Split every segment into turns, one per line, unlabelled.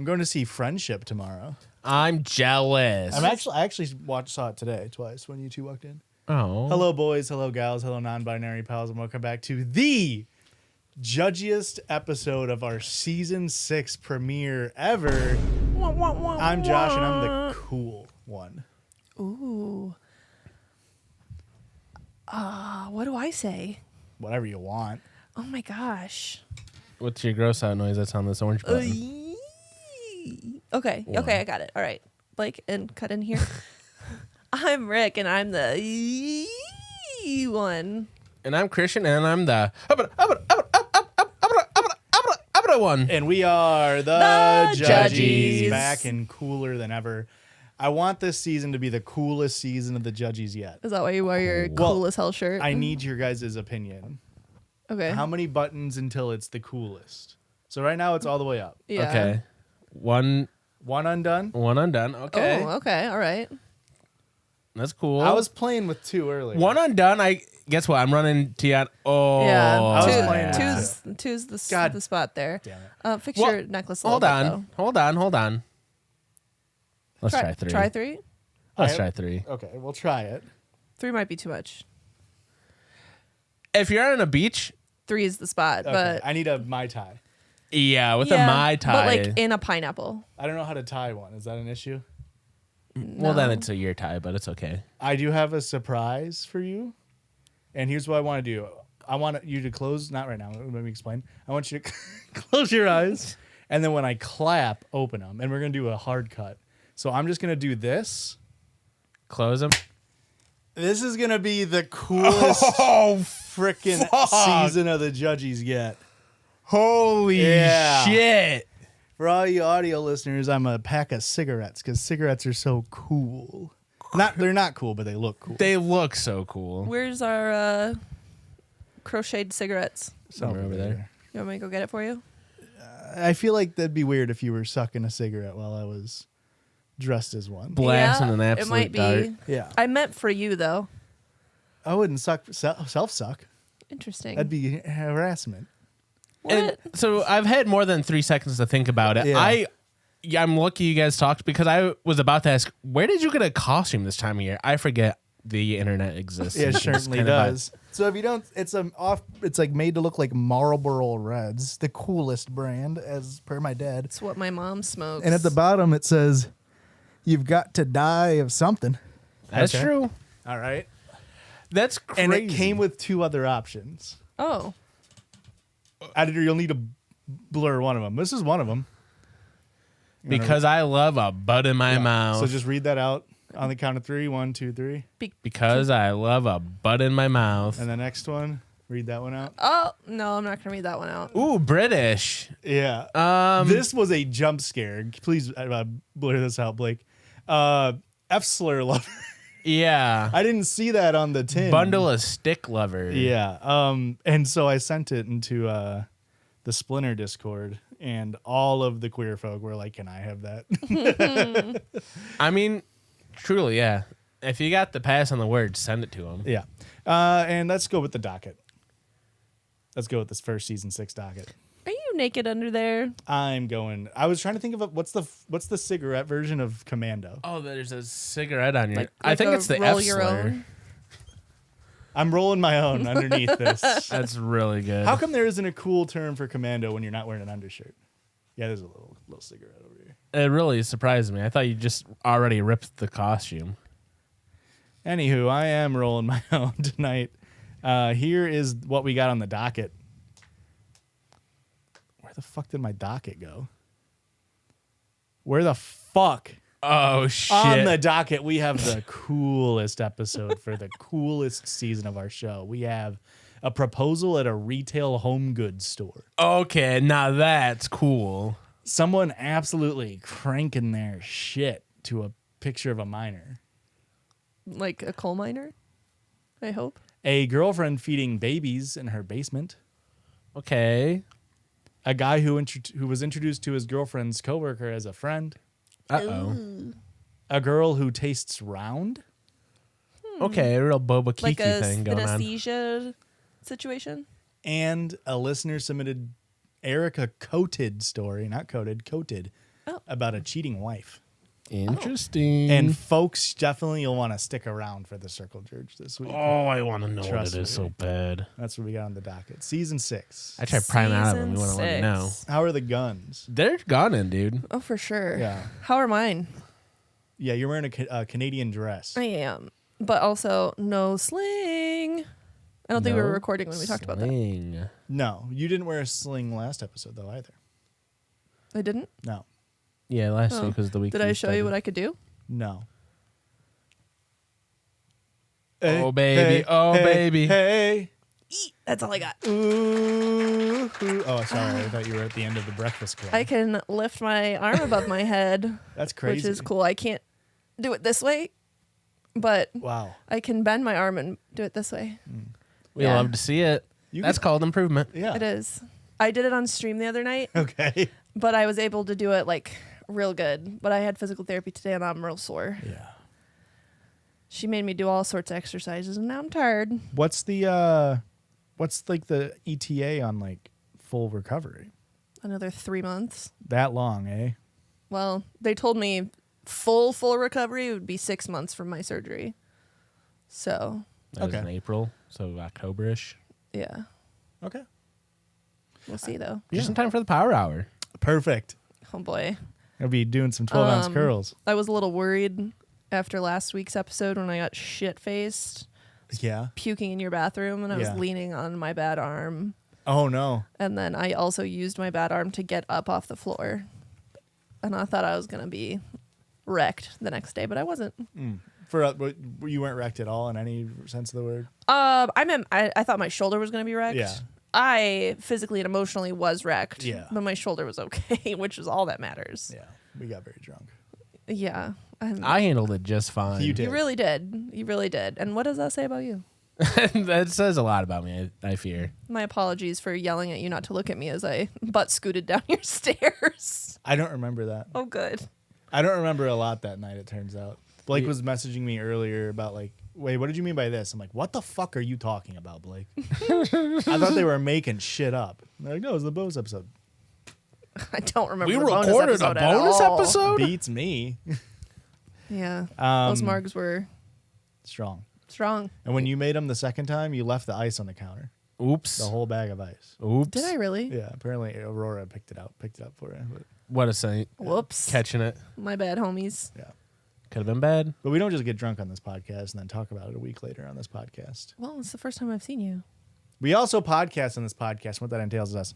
going to see Friendship tomorrow.
I'm jealous.
I actually saw it today twice when you two walked in.
Oh.
Hello, boys. Hello, gals. Hello, non-binary pals, and welcome back to the judgiest episode of our season 6 premiere ever. I'm Josh, and I'm the cool one.
Ooh. What do I say?
Whatever you want.
Oh my gosh.
What's your gross out noise that's on this orange button?
Okay.
One.
Okay, I got it. All right. Blake, and cut in here. I'm Rick, and I'm the one.
And I'm Christian, and I'm the one.
And we are the
Judgies.
Back and cooler than ever. I want this season to be the coolest season of the Judgies yet.
Is that why you wear your cool as hell shirt?
I need your guys' opinion.
Okay.
How many buttons until it's the coolest? So right now it's all the way up.
Yeah.
Okay. One
undone.
One undone. Okay.
Oh, okay. All right.
That's cool.
I was playing with 2 earlier.
One undone. Guess what? I'm running Tian. Oh.
Yeah.
I was playing
Two's the
God
spot there.
damn it.
Fix
Well,
your necklace a
Hold
little
on.
bit, though.
Hold on. Let's try 3.
Try 3?
Let's try 3.
Okay, we'll try it.
3 might be too much.
If you're on a beach,
3 is the spot,
Okay,
but
I need a Mai Tai.
yeah, with a Mai Tai.
But like in a pineapple.
I don't know how to tie one. Is that an issue?
Well, then
No.
it's a year tie, but it's okay.
I do have a surprise for you. And here's what I want to do. I want you to close, not right now, let me explain. I want you to close your eyes. And then when I clap, open them. And we're going to do a hard cut. So I'm just going to do this.
Close them.
This is going to be the coolest freaking season of the Judgies yet.
Holy
Yeah.
shit.
For all you audio listeners, I'm a pack of cigarettes because cigarettes are so cool. They're not cool, but they look cool.
They look so cool.
Where's our crocheted cigarettes?
Somewhere over there.
You want me to go get it for you?
I feel like that'd be weird if you were sucking a cigarette while I was dressed as one.
Blasting
Yeah,
an absolute
it might be.
dart.
Yeah.
I meant for you, though.
I wouldn't self-suck.
Interesting.
That'd be harassment.
And so I've had more than 3 seconds to think about it.
Yeah.
I'm lucky you guys talked because I was about to ask, where did you get a costume this time of year? I forget the internet exists.
It
It's
certainly
kind of
does. So if you don't, it's like made to look like Marlboro Reds, the coolest brand, as per my dad.
It's what my mom smokes.
And at the bottom it says, "You've got to die of something."
That's
Okay.
true.
All right.
That's crazy.
And it came with 2 other options.
Oh.
Editor, you'll need to blur one of them. This is one of them.
because I love a bud in my mouth.
So just read that out on the count of 3. 1, 2, 3.
Because I love a bud in my mouth.
And the next one, read that one out.
Oh, no, I'm not going to read that one out.
Ooh, British.
Yeah. This was a jump scare. Please blur this out, Blake. F-slur lover.
Yeah.
I didn't see that on the tin.
Bundle of stick lover.
Yeah. And so I sent it into the Splinter Discord, and all of the queer folk were like, "Can I have that?"
I mean, truly, yeah. If you got the pass on the word, send it to them.
Yeah. And let's go with the docket. Let's go with this first season 6 docket.
Are you naked under there?
I was trying to think of what's the cigarette version of Commando.
Oh, there's a cigarette on your.
Like
I think
a
it's the
roll
F
your
slur.
own?
I'm rolling my own underneath this.
That's really good.
How come there isn't a cool term for Commando when you're not wearing an undershirt? Yeah, there's a little cigarette over here.
It really surprised me. I thought you just already ripped the costume.
Anywho, I am rolling my own tonight. Here is what we got on the docket. Where the fuck did my docket go? Where the fuck?
Oh, shit.
On the docket, we have the coolest episode for the coolest season of our show. We have a proposal at a retail home goods store.
Okay, now that's cool.
Someone absolutely cranking their shit to a picture of a minor.
Like a coal miner, I hope.
A girlfriend feeding babies in her basement.
Okay.
A guy who was introduced to his girlfriend's coworker as a friend.
Uh-oh.
A girl who tastes round.
Okay, a real Boba
Like
Kiki
a
thing going on.
synesthesia situation.
And a listener submitted Erica Coated story, not coated, Coated, about a cheating wife.
Interesting.
And folks, definitely you'll want to stick around for the Circle Judge this week.
oh, I want to know
Trust
what it is
me.
so bad.
That's what we got on the docket. Season 6.
I tried prying out of them. You want to
Season
let me know?
6.
How are the guns?
They're gone in, dude.
Oh, for sure.
Yeah.
How are mine?
Yeah, you're wearing a Canadian dress.
I am. But also, no sling. I don't think we were
No
recording when we talked about that.
sling.
No, you didn't wear a sling last episode, though, either.
I didn't?
No.
Yeah, last
Oh.
week was the week.
Did I show you what I could do?
No.
Oh, baby. Oh, baby.
Hey.
That's all I got.
Ooh. Oh, sorry. I thought you were at the end of the Breakfast Club.
I can lift my arm above my head,
That's crazy.
which is cool. I can't do it this way, but
Wow.
I can bend my arm and do it this way.
We
Yeah.
love to see it.
You
That's
could-
called improvement.
Yeah.
It is. I did it on stream the other night,
Okay.
but I was able to do it like real good. But I had physical therapy today and I'm real sore.
Yeah.
She made me do all sorts of exercises and now I'm tired.
What's the ETA on like full recovery?
Another 3 months.
That long, eh?
Well, they told me full recovery would be 6 months from my surgery. So,
That was
Okay.
in April, so October-ish.
yeah.
Okay.
We'll see though.
Just in time for the power hour.
Perfect.
Oh boy.
I'll be doing some 12-ounce curls.
I was a little worried after last week's episode when I got shit-faced,
Yeah.
puking in your bathroom, and I was
Yeah.
leaning on my bad arm.
Oh no.
And then I also used my bad arm to get up off the floor. And I thought I was going to be wrecked the next day, but I wasn't.
But you weren't wrecked at all in any sense of the word.
I thought my shoulder was going to be wrecked.
Yeah.
I physically and emotionally was wrecked.
Yeah.
But my shoulder was okay, which is all that matters.
Yeah. We got very drunk.
Yeah.
I handled it just fine.
You did.
You really did. You really did. And what does that say about you?
That says a lot about me, I fear.
My apologies for yelling at you not to look at me as I butt scooted down your stairs.
I don't remember that.
Oh, good.
I don't remember a lot that night, it turns out. Blake was messaging me earlier about like, wait, what did you mean by this? I'm like, what the fuck are you talking about, Blake? I thought they were making shit up. They're like, no, it was the bonus episode.
I don't remember.
We
the bonus
recorded a
episode at
bonus
all.
episode?
Beats me.
Yeah. Those margs were
Strong.
strong.
And when you made them the second time, you left the ice on the counter.
Oops.
The whole bag of ice.
Oops.
Did I really?
Yeah, apparently Aurora picked it up for you. But,
What a saint.
Whoops.
Catching it.
My bad, homies.
yeah.
Could have been bad.
But we don't just get drunk on this podcast and then talk about it a week later on this podcast.
Well, it's the first time I've seen you.
We also podcast on this podcast. What that entails is us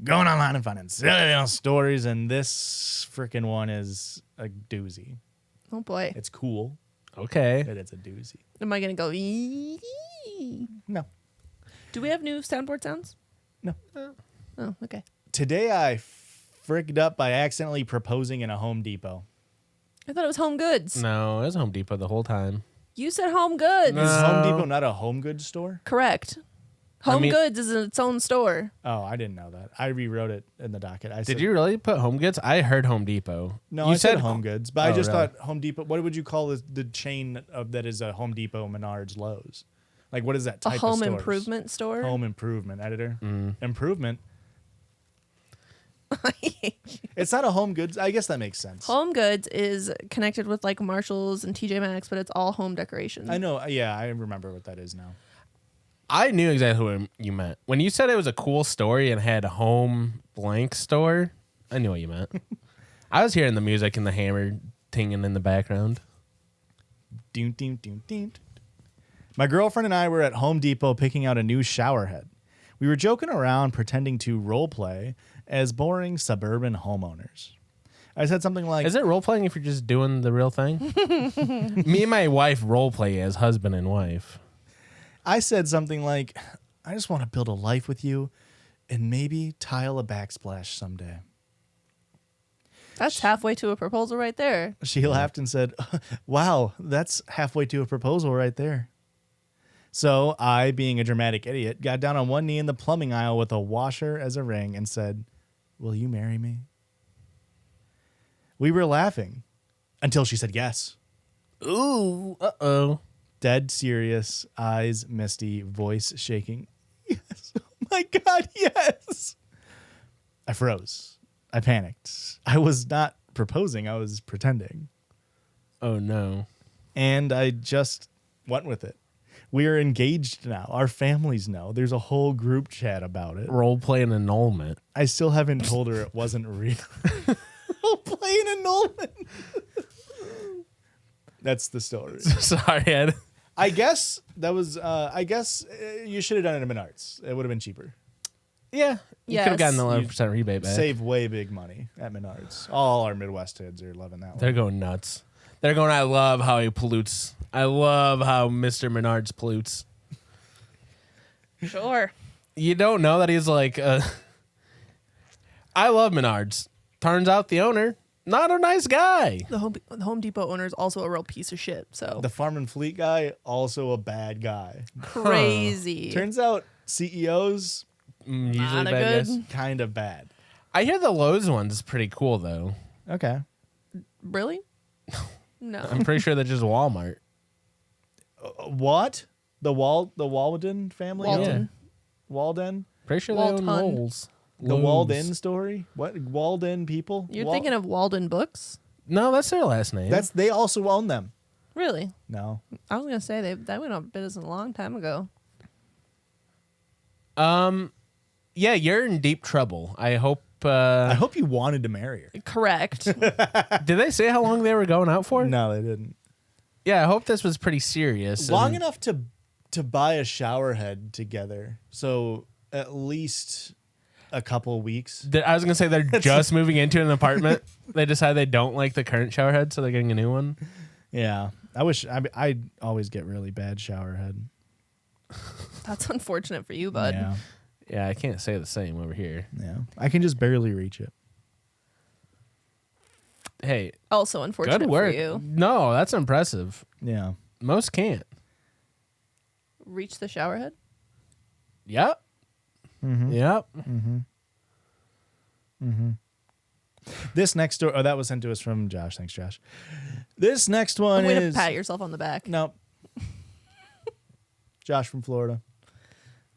going online and finding silly little stories, and this freaking one is a doozy.
Oh boy.
It's cool,
Okay.
but it's a doozy.
Am I gonna go?
No.
Do we have new soundboard sounds?
No.
Oh, okay.
Today I fricked up by accidentally proposing in a Home Depot.
I thought it was Home Goods.
No, it was Home Depot the whole time.
You said Home Goods.
No.
Is Home Depot not a home goods store?
Correct. Home
mean-
Goods is its own store.
Oh, I didn't know that. I rewrote it in the docket. I
Did
said,
you really put Home Goods? I heard Home Depot.
No,
you
I said Home Goods, but I
Oh,
just
really?
thought Home Depot. What would you call the chain of that is a Home Depot, Menards, Lowe's? Like, what is that
A
type
home
of stores?
improvement store.
Home improvement editor. Improvement. It's not a home goods. I guess that makes sense.
Home Goods is connected with like Marshalls and TJ Maxx, but it's all home decorations.
I know. Yeah, I remember what that is now.
I knew exactly what you meant. When you said it was a cool story and had home blank store, I knew what you meant. I was hearing the music and the hammer tinging in the background.
Doom, doom, doom, doom. My girlfriend and I were at Home Depot picking out a new shower head. We were joking around, pretending to role play as boring suburban homeowners. I said something like,
Is it role playing if you're just doing the real thing? Me and my wife role play as husband and wife.
I said something like, I just want to build a life with you and maybe tile a backsplash someday.
That's halfway to a proposal right there.
She laughed and said, wow, that's halfway to a proposal right there. So I, being a dramatic idiot, got down on one knee in the plumbing aisle with a washer as a ring and said, will you marry me? We were laughing until she said yes.
Ooh, uh-oh.
Dead serious, eyes misty, voice shaking. Yes. Oh my God, yes. I froze. I panicked. I was not proposing. I was pretending.
Oh no.
And I just went with it. We are engaged now. Our families know. There's a whole group chat about it.
Role play an annulment.
I still haven't told her it wasn't real. Role play an annulment. That's the story.
Sorry, Ed.
I guess that was. You should have done it in Menards. It would have been cheaper.
Yeah. You
Yes.
could have gotten the 11% rebate back.
Save way big money at Menards. All our Midwest kids are loving that
They're
one.
going nuts. They're going, I love how he pollutes. I love how Mr. Menards pollutes.
Sure.
You don't know that he's like, I love Menards. Turns out the owner, not a nice guy.
The Home Depot owner is also a real piece of shit. So
The Farm and Fleet guy, also a bad guy.
crazy.
Turns out CEOs,
Usually
Not a
bad
good-
guys.
kind of bad.
I hear the Lowe's one's pretty cool, though.
Okay.
Really? No.
I'm pretty sure they're just Walmart.
What? The Walden family?
Walton.
Walden?
Pretty sure they own
Walton.
Lowe's.
The
Lowe's.
Walden story? What? Walden people?
You're thinking of Walden Books?
No, that's their last name.
They also own them.
Really?
No.
I was gonna say that went out of business a long time ago.
Yeah, you're in deep trouble. I hope.
I hope you wanted to marry her.
Correct.
Did they say how long they were going out for?
No, they didn't.
Yeah, I hope this was pretty serious.
Long enough to buy a shower head together. So at least a couple weeks.
I was gonna say they're just moving into an apartment. They decide they don't like the current shower head, so they're getting a new one.
Yeah. I always get really bad shower head.
That's unfortunate for you, bud.
Yeah.
Yeah, I can't say the same over here.
Yeah. I can just barely reach it.
Hey,
Also unfortunate
good work.
for you.
No, that's impressive.
Yeah.
Most can't.
Reach the shower head?
Yep.
Mm-hmm.
Yep.
This next story, that was sent to us from Josh. Thanks, Josh. This next one
Way
is
to pat yourself on the back.
no. Josh from Florida.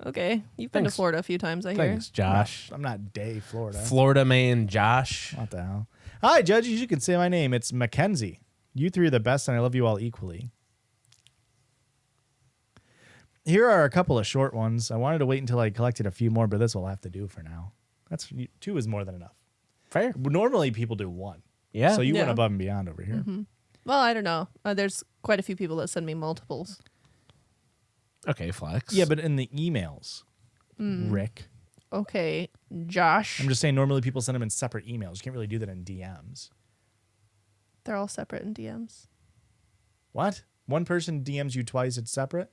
Okay. You've been to
Thanks.
Florida a few times, I hear.
Thanks, Josh.
I'm not Day Florida.
Florida man Josh.
What the hell? Hi, Judgies. You can say my name. It's Mackenzie. You three are the best, and I love you all equally. Here are a couple of short ones. I wanted to wait until I collected a few more, but this will have to do for now. Two is more than enough.
Fair.
Normally, people do one.
Yeah.
So you went
Yeah.
above and beyond over here.
Well, I don't know. There's quite a few people that send me multiples.
Okay, flex.
Yeah, but in the emails, Rick.
Okay, Josh.
I'm just saying normally people send them in separate emails. You can't really do that in DMs.
They're all separate in DMs.
What? One person DMs you twice, it's separate?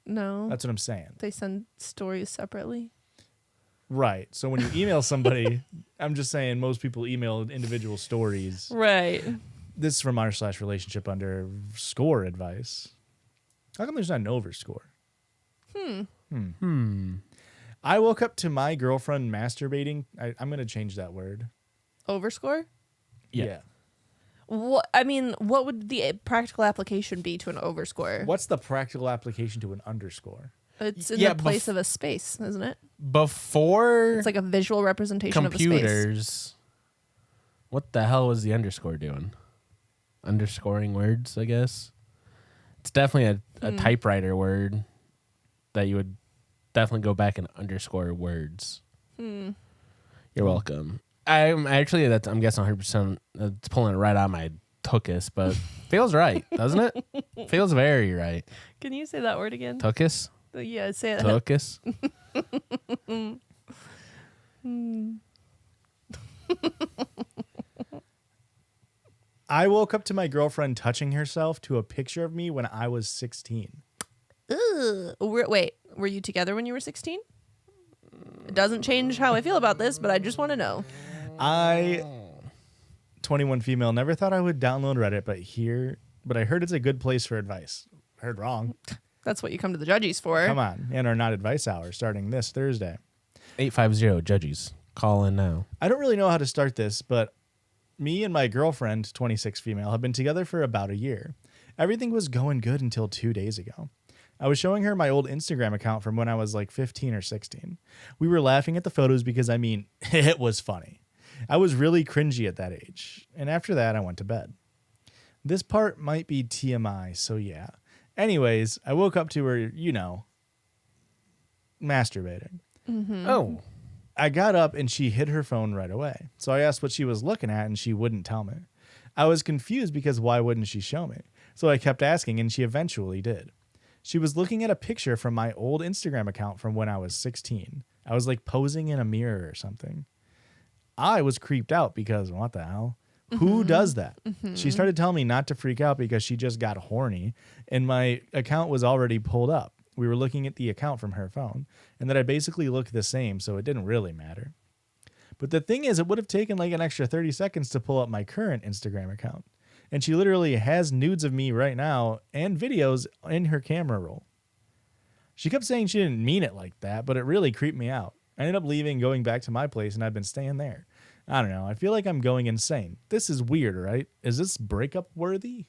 No.
That's what I'm saying.
They send stories separately.
Right. So when you email somebody, I'm just saying most people email individual stories.
Right.
This is from r/relationship under score advice. How come there's not an overscore? I woke up to my girlfriend masturbating. I'm going to change that word.
Overscore?
Yeah.
What I mean, what would the practical application be to an overscore?
What's the practical application to an underscore?
It's in
Yeah,
the place of a space, isn't it?
Before
It's like a visual representation of a space.
computers, what the hell was the underscore doing? Underscoring words, I guess. It's definitely a typewriter word that you would definitely go back and underscore words. You're welcome. I'm guessing 100%. It's pulling it right out of my tuchus, but feels right, doesn't it? Feels very right.
Can you say that word again?
Tuchus?
Yeah, say it.
Tuchus?
I woke up to my girlfriend touching herself to a picture of me when I was 16.
Ugh. Wait, were you together when you were 16? It doesn't change how I feel about this, but I just want to know.
21 female, never thought I would download Reddit, but I heard it's a good place for advice. Heard wrong.
That's what you come to the Judgies for.
Come on. And our not advice hour starting this Thursday.
850 Judgies. Call in now.
I don't really know how to start this, but me and my girlfriend, 26 female, have been together for about a year. Everything was going good until 2 days ago. I was showing her my old Instagram account from when I was like 15 or 16. We were laughing at the photos because, it was funny. I was really cringy at that age. And after that, I went to bed. This part might be TMI, so yeah. Anyways, I woke up to her, masturbating.
Mm-hmm.
Oh.
I got up and she hid her phone right away. So I asked what she was looking at and she wouldn't tell me. I was confused because why wouldn't she show me? So I kept asking and she eventually did. She was looking at a picture from my old Instagram account from when I was 16. I was like posing in a mirror or something. I was creeped out because what the hell? Who does that? She started telling me not to freak out because she just got horny and my account was already pulled up. We were looking at the account from her phone and that I basically looked the same, so it didn't really matter. But the thing is, it would have taken like an extra 30 seconds to pull up my current Instagram account. And she literally has nudes of me right now and videos in her camera roll. She kept saying she didn't mean it like that, but it really creeped me out. I ended up leaving, going back to my place, and I've been staying there. I don't know. I feel like I'm going insane. This is weird, right? Is this breakup worthy?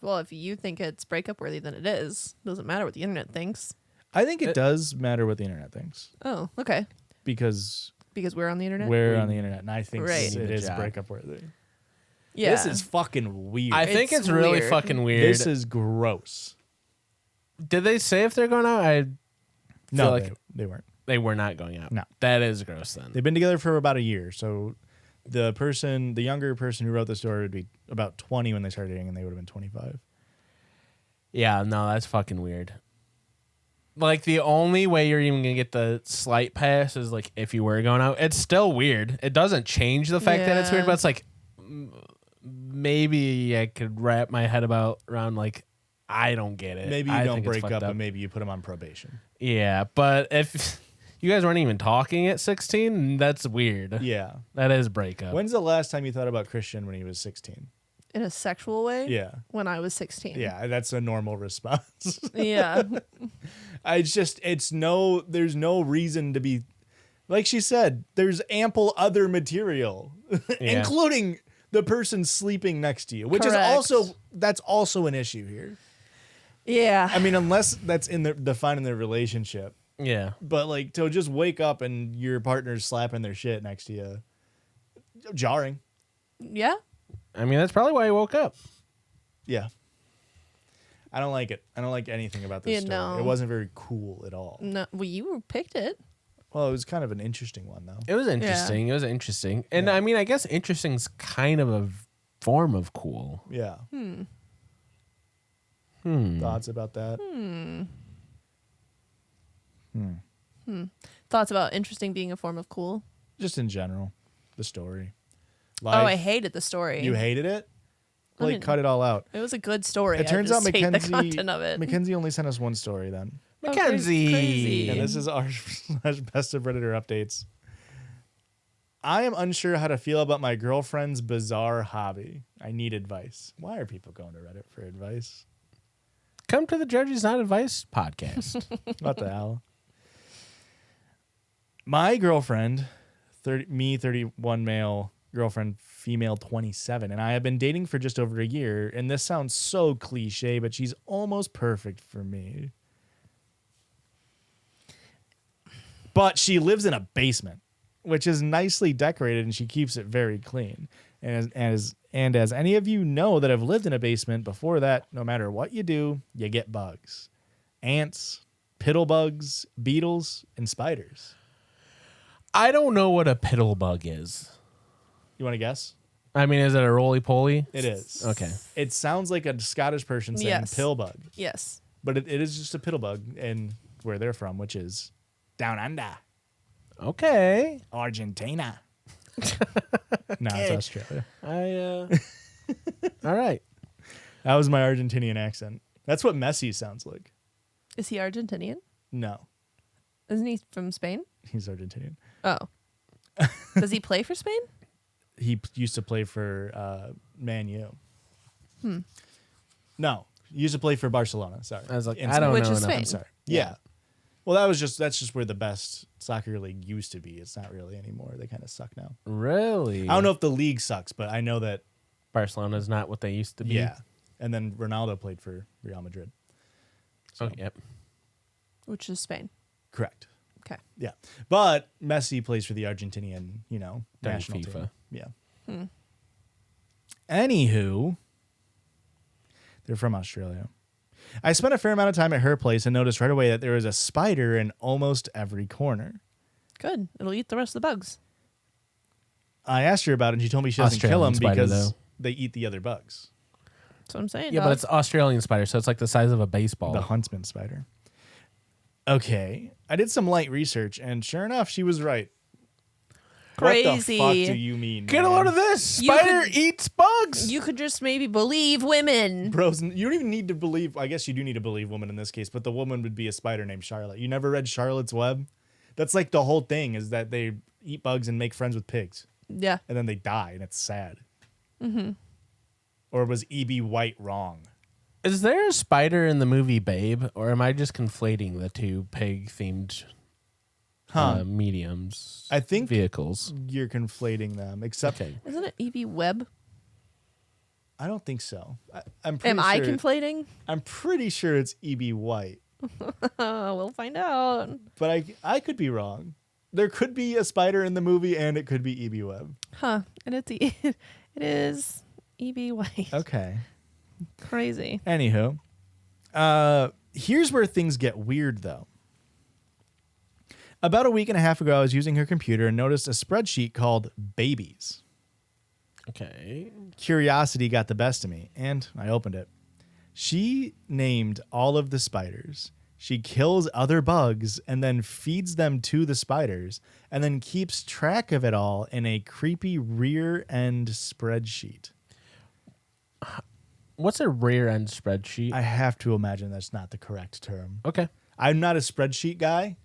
Well, if you think it's breakup worthy, then it is. Doesn't matter what the internet thinks.
I think it does matter what the internet thinks.
Oh, okay.
Because
we're on the internet?
we're on the internet, and I think
Right.
it is breakup worthy.
Yeah.
This is fucking weird.
I think
It's
it's really
weird.
fucking weird.
This is gross.
Did they say if they're going out? I
No,
feel like
they weren't.
they were not going out.
No.
That is gross then.
They've been together for about a year. So the younger person who wrote the story would be about 20 when they started dating, and they would have been 25.
Yeah, no, that's fucking weird. Like, the only way you're even going to get the slight pass is, like, if you were going out. It's still weird. It doesn't change the fact that it's weird,
Yeah.
but it's like, maybe I could wrap my head around, like, I don't get it.
Maybe you
I
don't
think it's
break
fucked
up, and maybe you put him on probation.
Yeah, but if you guys weren't even talking at 16, that's weird.
Yeah.
That is breakup.
When's the last time you thought about Christian when he was 16?
In a sexual way?
Yeah.
When I was 16.
Yeah, that's a normal response.
Yeah.
There's no reason to be, like she said, there's ample other material,
Yeah.
including the person sleeping next to you, which
Correct.
that's also an issue here.
Yeah.
I mean, unless that's defined in their relationship,
Yeah.
but like to just wake up and your partner's slapping their shit next to you, jarring.
Yeah.
I mean, that's probably why he woke up.
Yeah. I don't like it. I don't like anything about this
Yeah,
story.
no.
It wasn't very cool at all.
No, well, you picked it.
Well, it was kind of an interesting one, though.
It was interesting. It was interesting. And
Yeah.
I mean, I guess interesting's kind of a form of cool.
Yeah.
Hmm.
Thoughts about that?
Thoughts about interesting being a form of cool?
Just in general, the story.
Oh, I
Life.
hated the story.
You hated it?
I
Like,
mean,
cut it all out.
It was a good story.
It turns out
I just hate the
Mackenzie
content of it.
Mackenzie only sent us one story then.
Oh,
Mackenzie.
crazy.
And this is our best of Redditor updates. I am unsure how to feel about my girlfriend's bizarre hobby. I need advice. Why are people going to Reddit for advice?
Come to the Judgies Not Advice podcast.
What the hell? My girlfriend, 31 male, girlfriend, female 27, and I have been dating for just over a year, and this sounds so cliche, but she's almost perfect for me. But she lives in a basement, which is nicely decorated, and she keeps it very clean. And as any of you know that have lived in a basement before that, no matter what you do, you get bugs. Ants, piddle bugs, beetles, and spiders.
I don't know what a piddle bug is.
You want to guess?
I mean, is it a roly-poly?
It is.
Okay.
It sounds like a Scottish person saying
Yes.
pill bug,
Yes.
but it is just a piddle bug, and where they're from, which is down under,
Okay.
Argentina. No, it's Australia.
All right.
That was my Argentinian accent. That's what Messi sounds like.
Is he Argentinian?
No,
Isn't he from Spain?
he's Argentinian.
Oh. Does he play for Spain?
He used to play for Man U. No, he used to play for Barcelona. Sorry,
I was like,
In
I don't
Which
know
is
enough.
Spain.
I'm sorry. Yeah. Well, that's just where the best soccer league used to be. It's not really anymore. They kind of suck now.
Really?
I don't know if the league sucks, but I know that.
Barcelona's not what they used to be.
Yeah. And then Ronaldo played for Real Madrid.
Oh, yep.
Which is Spain.
Correct.
Okay.
Yeah. But Messi plays for the Argentinian, national
FIFA.
team. Yeah. Anywho, they're from Australia. I spent a fair amount of time at her place and noticed right away that there was a spider in almost every corner.
Good. It'll eat the rest of the bugs.
I asked her about it, and she told me she doesn't kill
Australian
them
spider,
because
though.
they eat the other bugs.
That's what I'm saying.
Yeah, but it's Australian spider, so it's like the size of a baseball.
The huntsman spider. Okay. I did some light research, and sure enough, she was right.
crazy.
What the fuck do you mean,
Get a
man?
load of this.
You
Spider
could-
eats bugs.
You could just maybe believe women.
Bros, you don't even need to believe. I guess you do need to believe woman in this case, but the woman would be a spider named Charlotte. You never read Charlotte's Web? That's like the whole thing is that they eat bugs and make friends with pigs,
Yeah.
and then they die, and it's sad. Mm-hmm. Or was E.B. White wrong?
Is there a spider in the movie Babe, or am I just conflating the two pig-themed mediums?
I think
vehicles.
You're conflating them, except
Okay.
Isn't it E.B. Webb?
I don't think so. I'm pretty
Am
sure,
I conflating?
I'm pretty sure it's E.B. White,
We'll find out.
but I could be wrong. There could be a spider in the movie, and it could be E.B. Webb.
Huh. And it is E.B. White.
Okay.
Crazy.
Anywho, here's where things get weird, though. About a week and a half ago, I was using her computer and noticed a spreadsheet called Babies.
Okay.
Curiosity got the best of me, and I opened it. She named all of the spiders. She kills other bugs and then feeds them to the spiders and then keeps track of it all in a creepy rear end spreadsheet.
What's a rear end spreadsheet?
I have to imagine that's not the correct term.
Okay.
I'm not a spreadsheet guy.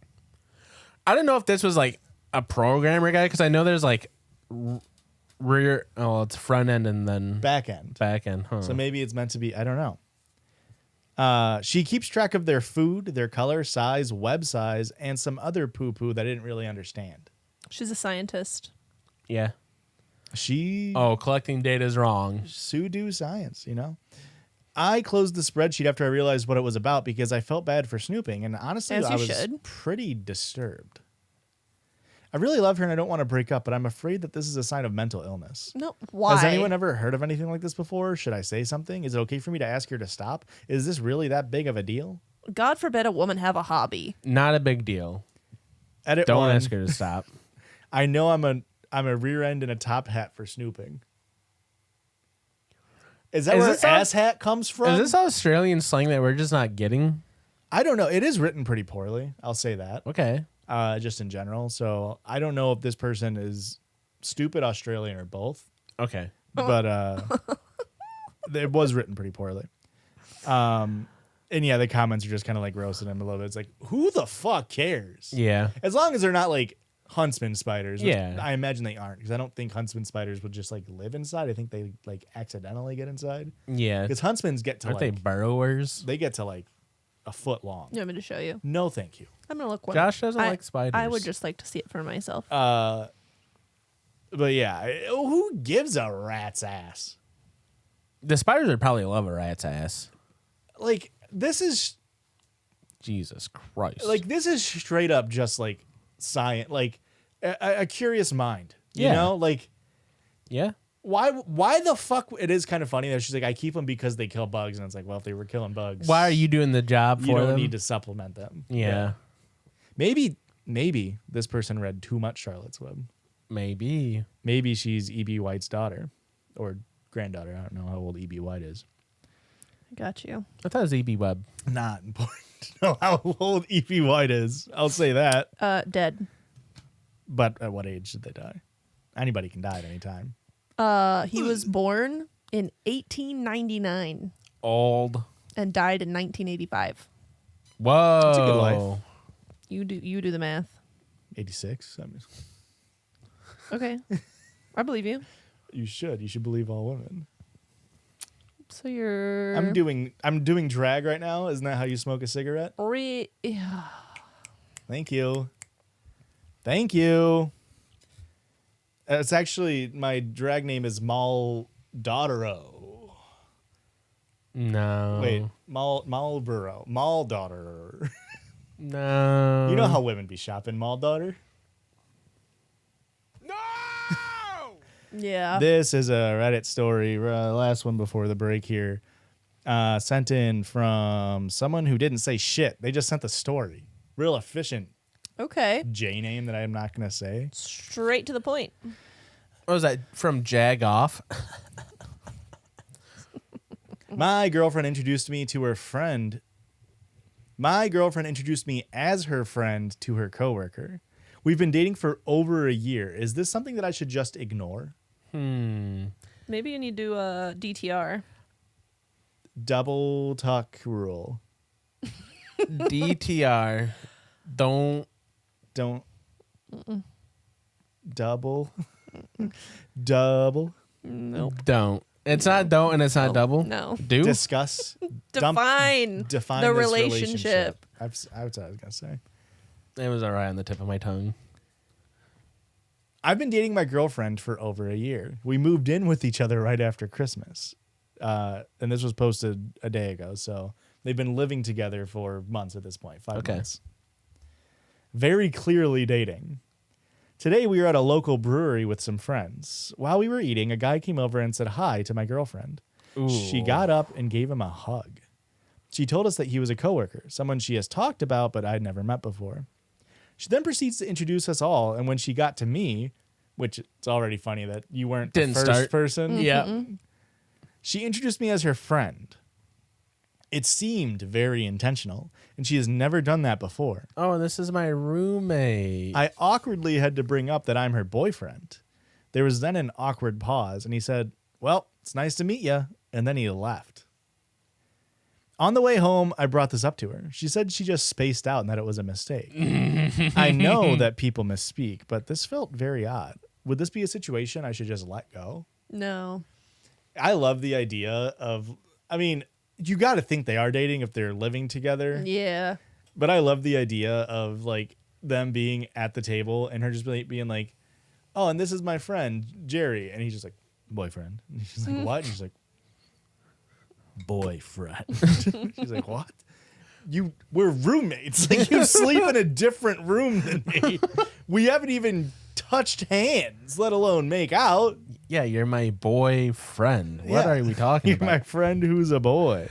I don't know if this was like a programmer guy, because I know there's like rear. Oh, it's front end and then
Back end.
back end. Huh.
So maybe it's meant to be, I don't know. She keeps track of their food, their color, size, web size, and some other poo-poo that I didn't really understand.
She's a scientist.
Yeah.
She
Oh, collecting data is wrong.
pseudo science, I closed the spreadsheet after I realized what it was about because I felt bad for snooping, and honestly,
As you
I was
should.
pretty disturbed. I really love her and I don't want to break up, but I'm afraid that this is a sign of mental illness.
No, why?
Has anyone ever heard of anything like this before? Should I say something? Is it okay for me to ask her to stop? Is this really that big of a deal?
God forbid a woman have a hobby.
Not a big deal.
Edit
Don't
one.
ask her to stop.
I know I'm a rear end and a top hat for snooping. Is that
Is
where
this
ass hat comes from?
Is this Australian slang that we're just not getting?
I don't know. It is written pretty poorly. I'll say that.
Okay.
Just in general. So I don't know if this person is stupid, Australian, or both.
Okay.
But it was written pretty poorly. And yeah, the comments are just kind of like roasting him a little bit. It's like, who the fuck cares?
Yeah.
As long as they're not like huntsman spiders. Which
Yeah.
I imagine they aren't, because I don't think huntsman spiders would just like live inside. I think they like accidentally get inside.
Yeah.
Because huntsmans get to
Aren't they
like
burrowers?
they get to like a foot long.
You want me to show you?
No, thank you.
I'm gonna look one.
Josh doesn't
I-
like spiders.
I would just like to see it for myself.
But yeah, who gives a rat's ass?
The spiders would probably love a rat's ass.
Like this is
Jesus Christ.
straight up just like science, like a curious mind. You
Yeah.
know, like
yeah.
why the fuck? It is kind of funny that she's like, I keep them because they kill bugs, and it's like, well, if they were killing bugs,
Why are you doing the job
you
for
don't
them?
need to supplement them.
Yeah.
Maybe this person read too much Charlotte's Web.
Maybe.
Maybe she's E.B. White's daughter or granddaughter. I don't know how old E.B. White is.
I got you.
I thought it was E.B. Webb.
Not important to know how old E.B. White is. I'll say that.
Dead.
But at what age did they die? Anybody can die at any time.
He was born in 1899
Old.
and died in 1985.
Whoa.
That's a good life.
You do the math.
86. I mean,
Okay. I believe you.
you should believe all women.
So you're
I'm doing drag right now. Isn't that how you smoke a cigarette?
Yeah.
Thank you. Thank you. It's actually my drag name is Mal Daughtero.
No.
Wait, Marlboro. Mal Daughter.
No.
You know how women be shopping, mall daughter?
Yeah.
This is a Reddit story, last one before the break here, sent in from someone who didn't say shit. They just sent the story. Real efficient
Okay.
J name that I'm not going to say.
Straight to the point.
What was that from Jag Off?
My girlfriend introduced me to her friend. My girlfriend introduced me as her friend to her coworker. We've been dating for over a year. Is this something that I should just ignore?
Maybe you need to do a DTR.
Double tuck rule.
DTR. Don't.
Double. Double.
Nope.
Don't. It's not don't and it's not double.
No.
Do.
Discuss.
Define
the
the relationship.
That's what I was going to say.
It was all right on the tip of my tongue.
I've been dating my girlfriend for over a year. We moved in with each other right after Christmas. And this was posted a day ago. So they've been living together for months at this point, 5 months. Very clearly dating. Today we were at a local brewery with some friends. While we were eating, a guy came over and said hi to my girlfriend.
Ooh.
She got up and gave him a hug. She told us that he was a coworker, someone she has talked about but I'd never met before. She then proceeds to introduce us all, and when she got to me, which it's already funny that you weren't
Didn't
the first
start.
person.
Yeah.
She introduced me as her friend. It seemed very intentional, and she has never done that before.
Oh, this is my roommate.
I awkwardly had to bring up that I'm her boyfriend. There was then an awkward pause, and he said, "Well, it's nice to meet you," and then he left. On the way home, I brought this up to her. She said she just spaced out and that it was a mistake. I know that people misspeak, but this felt very odd. Would this be a situation I should just let go?
No.
I love the idea of, I mean, you got to think they are dating if they're living together.
Yeah.
But I love the idea of like them being at the table and her just being like, "Oh, and this is my friend, Jerry." And he's just like, "Boyfriend." And she's like, "What?" And she's like, "Boyfriend." She's like, "What? We're roommates. Like, you sleep in a different room than me. We haven't even touched hands, let alone make out.
Yeah, you're my boyfriend. What
Yeah.
are we talking
You're
about?
my friend who's a boy."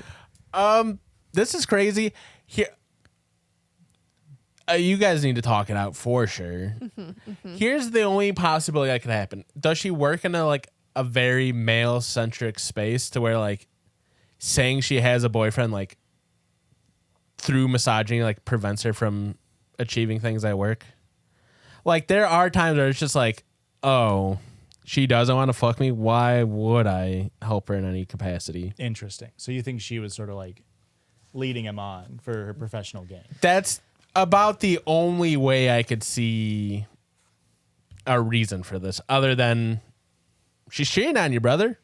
This is crazy. Here, you guys need to talk it out for sure. Here's the only possibility that could happen. Does she work in a very male centric space to where like saying she has a boyfriend like through misogyny like prevents her from achieving things at work? Like there are times where it's just like, oh, she doesn't want to fuck me. Why would I help her in any capacity?
Interesting. So you think she was sort of like leading him on for her professional gain?
That's about the only way I could see a reason for this, other than she's cheating on you, brother.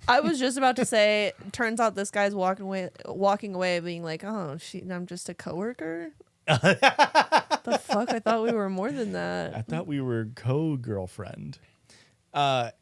I was just about to say, turns out this guy's walking away being like, "Oh, I'm just a coworker." The fuck? I thought we were more than that.
I thought we were co-girlfriend. I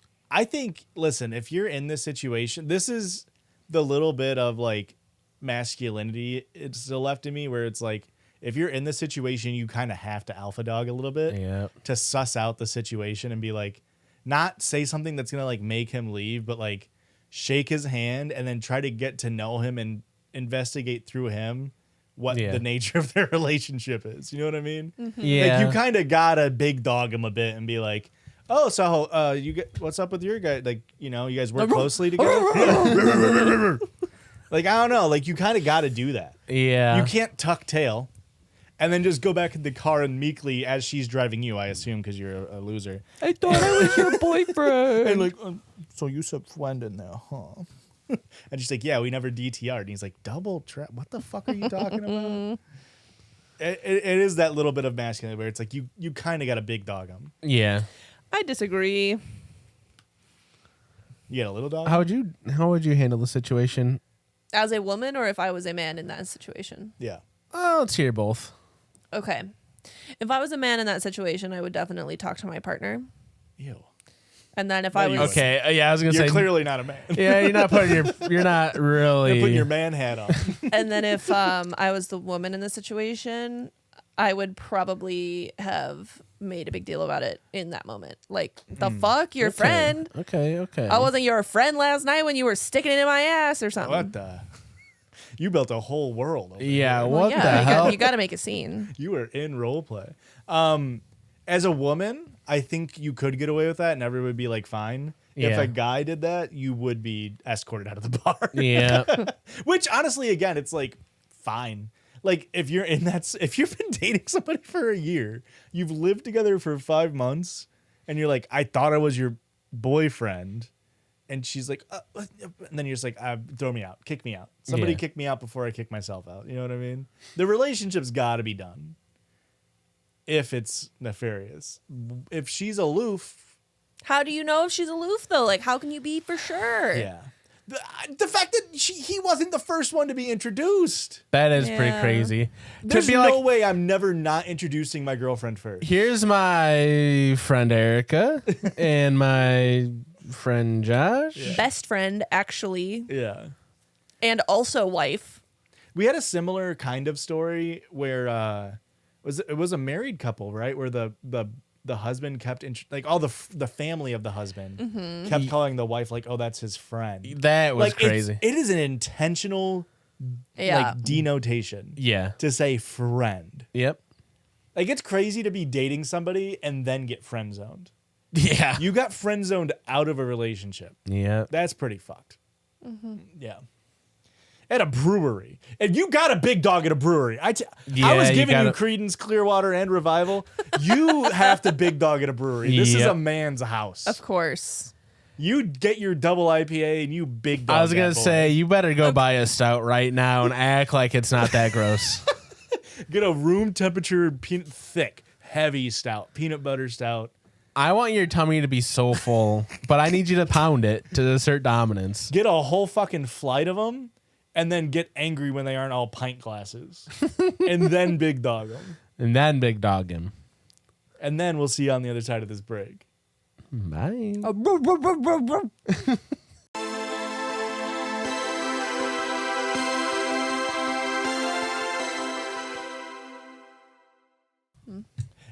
think, listen, if you're in this situation, this is the little bit of like masculinity it's still left in me where it's like, if you're in this situation, you kind of have to alpha dog a little bit to suss out the situation and be like, not say something that's going to like make him leave, but like shake his hand and then try to get to know him and investigate through him what the nature of their relationship is. You know what I mean?
Mm-hmm.
Yeah.
Like you kind of got to big dog him a bit and be like, "Oh, so what's up with your guy? Like, you know, you guys work closely together?" Like, I don't know. Like, you kind of got to do that.
Yeah.
You can't tuck tail and then just go back in the car and meekly, as she's driving you, I assume, because you're a loser.
I thought I was your boyfriend.
And like, "So you said friend in there, huh?" And she's like, "Yeah, we never DTR'd." And he's like, "Double trap? What the fuck are you talking about?" It is that little bit of masculinity where it's like you kind of got to big dog him.
Yeah.
I disagree.
You got a little dog?
How would you handle the situation?
As a woman, or if I was a man in that situation?
Yeah.
Oh, let's hear both.
Okay. If I was a man in that situation, I would definitely talk to my partner.
Ew.
And then if
No,
I
you
was
Okay, yeah, I was gonna
You're
say.
clearly not a man.
Yeah, you're not really.
You're putting your man hat on.
and then if I was the woman in the situation, I would probably have made a big deal about it in that moment. Like, the fuck, your friend.
Okay.
I wasn't your friend last night when you were sticking it in my ass or something.
What the? You built a whole world. Over
Yeah,
here.
what
yeah,
the hell?
you got to make a scene.
You were in role play. As a woman, I think you could get away with that, and everyone would be like, fine. If
Yeah.
a guy did that, you would be escorted out of the bar.
Yeah.
Which, honestly, again, it's like fine. Like if you've been dating somebody for a year, you've lived together for 5 months, and you're like, I thought I was your boyfriend, and she's like, and then you're just like, throw me out, kick me out. Somebody
Yeah.
kick me out before I kick myself out. You know what I mean? The relationship's got to be done. If it's nefarious, if she's aloof,
How do you know if she's aloof, though? Like, how can you be for sure?
yeah. The fact that he wasn't the first one to be introduced.
That is pretty
Yeah.
crazy.
There's
to be
no
like,
way I'm never not introducing my girlfriend first.
here's my friend Erica and my friend Josh.
Best friend, actually,
Yeah.
and also wife.
We had a similar kind of story where it was a married couple, right? Where the husband kept like all the family of the husband kept calling the wife like, oh, that's his friend.
That was
Like
crazy.
it is an intentional
Yeah.
like denotation
Yeah.
to say friend.
Yep.
Like it's crazy to be dating somebody and then get friend zoned.
Yeah.
You got friend zoned out of a relationship.
Yep.
That's pretty fucked. Yeah. At a brewery. And you got a big dog at a brewery. I
Yeah,
was
you
giving you
gotta-
Creedence, Clearwater, and Revival. You have to big dog at a brewery. This is
Yep.
a man's house.
Of course.
You get your double IPA and you big dog.
I was
that
gonna
boy.
say you better go buy a stout right now and act like it's not that gross.
Get a room temperature thick, heavy stout, peanut butter stout.
I want your tummy to be so full, but I need you to pound it to assert dominance.
Get a whole fucking flight of them, and then get angry when they aren't all pint glasses, and then big dog them,
And then big dog him.
and then we'll see you on the other side of this break.
Bye.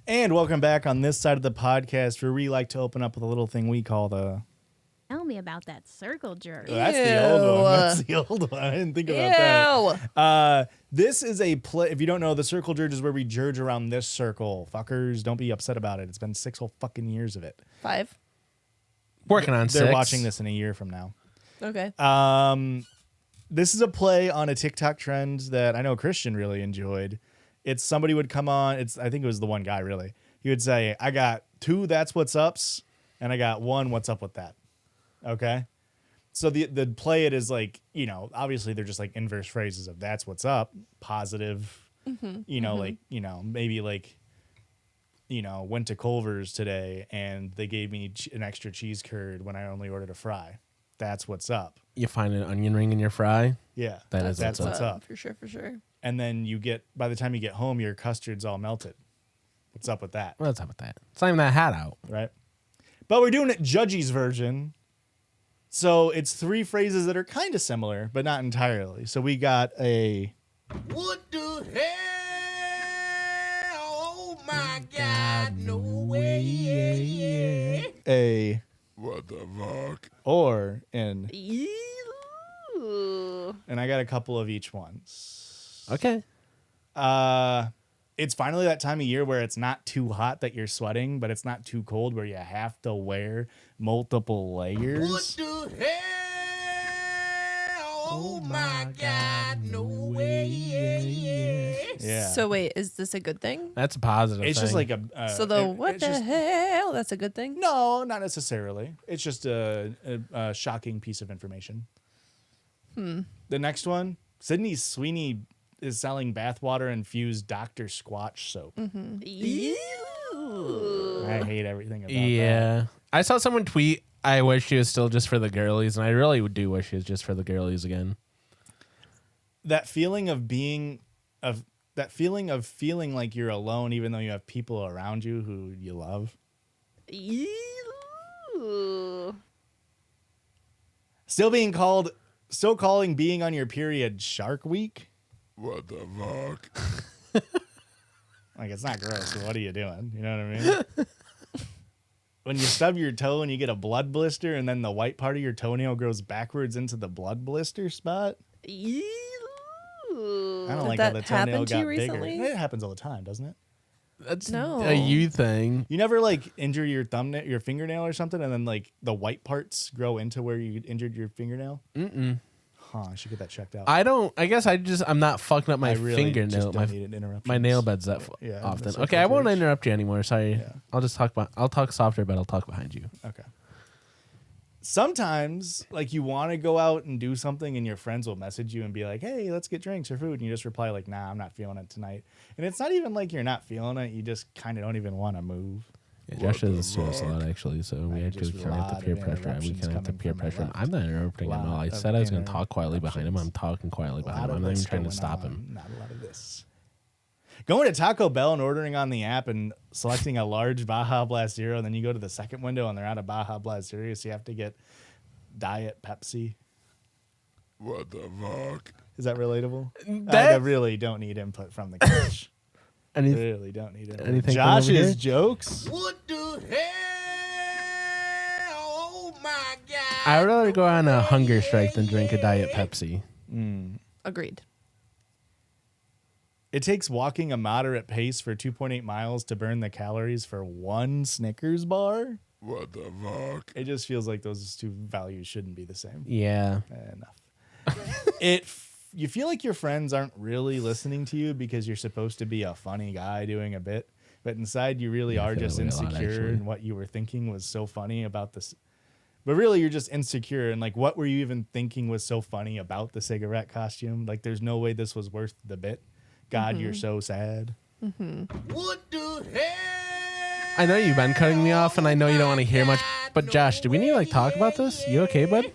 And welcome back on this side of the podcast where we like to open up with a little thing we call the.
Tell me about that circle jerk.
Oh, that's the old one. That's the old one. I didn't think about that. This is a play. If you don't know, the circle Jurdge is where we Jurdge around this circle. Fuckers, don't be upset about it. It's been 6 whole fucking years of it.
5.
Working on
They're
6.
watching this in a year from now.
Okay.
This is a play on a TikTok trend that I know Christian really enjoyed. It's somebody would come on. I think it was the one guy really. He would say, "I got 2 that's what's ups, and I got 1 what's up with that." Okay. So the play it is like, you know, obviously they're just like inverse phrases of that's what's up, positive, you know, like, you know, maybe like, you know, went to Culver's today and they gave me an extra cheese curd when I only ordered a fry. That's what's up.
You find an onion ring in your fry.
Yeah.
That's
that's what's up.
For sure, for sure.
And then by the time you get home, your custard's all melted. What's up with that?
What's up with that? It's not even that hat out.
Right. But we're doing it Judgies version. So it's 3 phrases that are kind of similar, but not entirely. So we got a
What the hell? Oh my God, no way.
a
What the fuck?
or an,
Ew.
and I got a couple of each ones.
Okay.
It's finally that time of year where it's not too hot that you're sweating, but it's not too cold where you have to wear multiple layers.
What the hell? Oh my God, no way.
Yeah.
So wait, is this a good thing?
That's a positive
It's just
thing.
like a.
So what the hell? That's a good thing.
No, not necessarily. It's just a shocking piece of information. The next one, Sydney Sweeney is selling bathwater infused Dr. Squatch soap.
Ew.
I hate everything about that.
Yeah. I saw someone tweet, I wish she was still just for the girlies, and I really do wish she was just for the girlies again.
That feeling of feeling like you're alone even though you have people around you who you love.
Ew. Ooh.
Still calling being on your period Shark Week?
What the fuck?
Like, it's not gross, so what are you doing? You know what I mean? When you stub your toe and you get a blood blister and then the white part of your toenail grows backwards into the blood blister spot?
Ew.
I don't
Did
like how
that
the toenail
happen to
got
you
bigger.
recently?
It happens all the time, doesn't it?
That's
No.
a you thing.
You never like injure your thumbnail, your fingernail or something, and then like the white parts grow into where you injured your fingernail?
Mm-mm.
Huh, I should get that checked out.
I guess I'm not fucking up my
I really
fingernail.
just don't need an interruption.
My nail bed's that
Yeah,
often.
that's
Okay, I won't
Jurdge.
interrupt you anymore. Sorry.
Yeah.
I'll talk softer, but I'll talk behind you.
Okay. Sometimes, like, you want to go out and do something, and your friends will message you and be like, "Hey, let's get drinks or food," and you just reply like, "Nah, I'm not feeling it tonight." And it's not even like you're not feeling it; you just kind of don't even want to move.
Yeah, Josh does this to us a lot, actually. So we
Right,
actually
just
kind of have
lot
to peer
of
pressure him. We
interruptions
kind of have to
coming
peer
from my
pressure him.
left.
I'm not interrupting him at all. I
Lot
said I was going to
of
talk quietly behind him. I'm
interruptions.
talking quietly
A
behind
lot
him. I'm
of
not even
this
trying to
going
stop
on,
him.
Not a lot of this. Going to Taco Bell and ordering on the app and selecting a large Baja Blast Zero, and then you go to the second window and they're out of Baja Blast Zero, so you have to get Diet Pepsi.
What the fuck?
Is that relatable? I
That-
really don't need input from the coach.
Any-
Really don't need it.
Anything from over
Josh's
here?
jokes.
What the hell? Oh my god.
I'd rather go on a hunger strike than drink a Diet Pepsi.
Agreed.
It takes walking a moderate pace for 2.8 miles to burn the calories for one Snickers bar.
What the fuck?
It just feels like those two values shouldn't be the same.
Yeah.
Enough. You feel like your friends aren't really listening to you because you're supposed to be a funny guy doing a bit, but inside you really
Yeah, I
are
feel
just
that way a lot,
insecure,
actually.
and what you were thinking was so funny about this. But really, you're just insecure, and like, what were you even thinking was so funny about the cigarette costume? Like, there's no way this was worth the bit. God, you're so sad.
What the hell?
I know you've been cutting me off, and I know you don't want to hear much. But Josh, do we need to like talk about this? You okay, bud?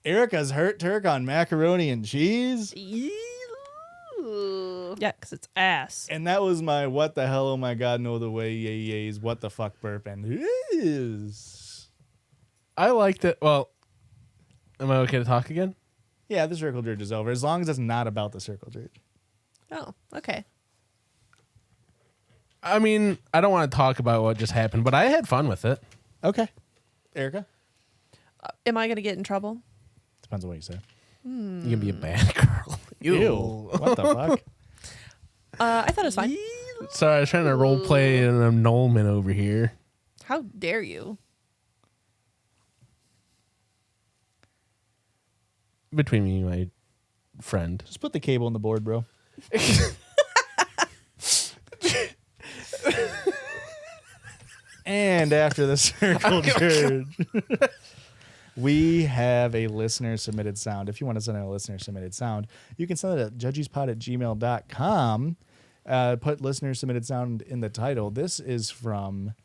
Erica's hurt Turk on macaroni and cheese.
Ew. Yeah, because it's ass.
And that was my what the hell, oh my God, no the way, yay, yays, what the fuck burp, and is.
I liked it. Well, am I okay to talk again?
Yeah, the circle jerk is over, as long as it's not about the circle jerk.
Oh, okay.
I mean, I don't want to talk about what just happened, but I had fun with it.
Okay. Erica?
Am I going to get in trouble?
Depends on what you say.
You can be a bad girl.
Ew. What the fuck?
I thought it was fine.
Sorry, I was trying to role play an annulment over here.
How dare you?
Between me and my friend.
Just put the cable on the board, bro. And after the circle jerk, we have a listener submitted sound. If you want to send in a listener submitted sound, you can send it at judgiespod@gmail.com. Put listener submitted sound in the title. This is from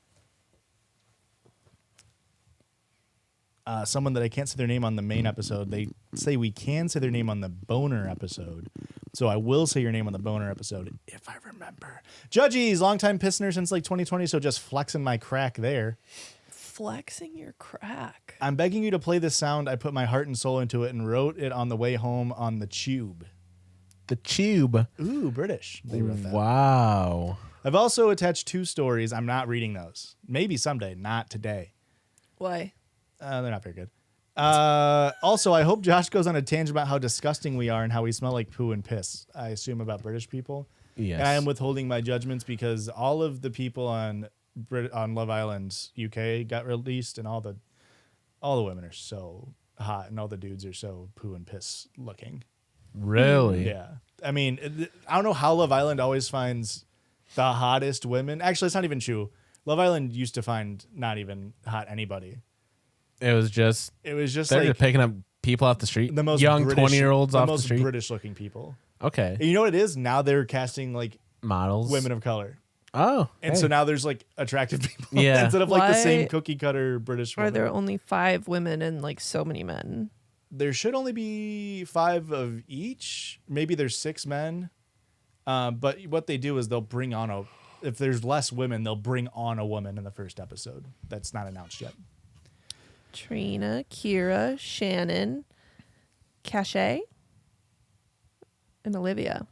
someone that I can't say their name on the main episode. They say we can say their name on the boner episode. So I will say your name on the boner episode if I remember. Judgies, longtime listener since like 2020, so just flexing my crack there.
Flexing your crack.
I'm begging you to play this sound. I put my heart and soul into it and wrote it on the way home on the tube.
The Tube.
Ooh, British. They wrote that.
Wow.
I've also attached 2 stories. I'm not reading those. Maybe someday, not today.
Why?
They're not very good. Also, I hope Josh goes on a tangent about how disgusting we are and how we smell like poo and piss. I assume about British people.
Yes.
And I am withholding my judgments because all of the people on Love Island UK got released, and all the women are so hot, and all the dudes are so poo and piss looking.
Really?
Yeah. I mean, I don't know how Love Island always finds the hottest women. Actually, it's not even true. Love Island used to find not even hot anybody.
It was just
It was just
they're
like
just picking up people off the street.
the most
young
British-
20-year-olds
the
off the
most
street.
British looking people.
Okay.
And you know what it is? Now they're casting like
Models.
women of color.
Oh.
And
hey.
so now there's like attractive people
Yeah.
instead of like the
Why
same cookie cutter British
Are
women.
there only 5 women and like so many men?
There should only be 5 of each. Maybe there's 6 men. But what they do is they'll bring on if there's less women, they'll bring on a woman in the first episode. That's not announced yet.
Trina, Kira, Shannon, Cache, and Olivia.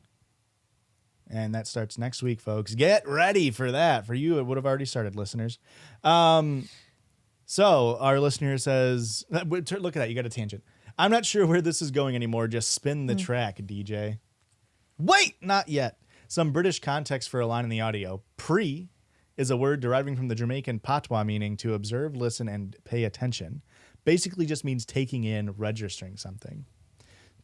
And that starts next week, folks. Get ready for that. For you, it would have already started, listeners. So our listener says, look at that. You got a tangent. I'm not sure where this is going anymore. Just spin the track, DJ. Wait, not yet. Some British context for a line in the audio. Pre is a word deriving from the Jamaican patois, meaning to observe, listen, and pay attention. Basically just means taking in, registering something.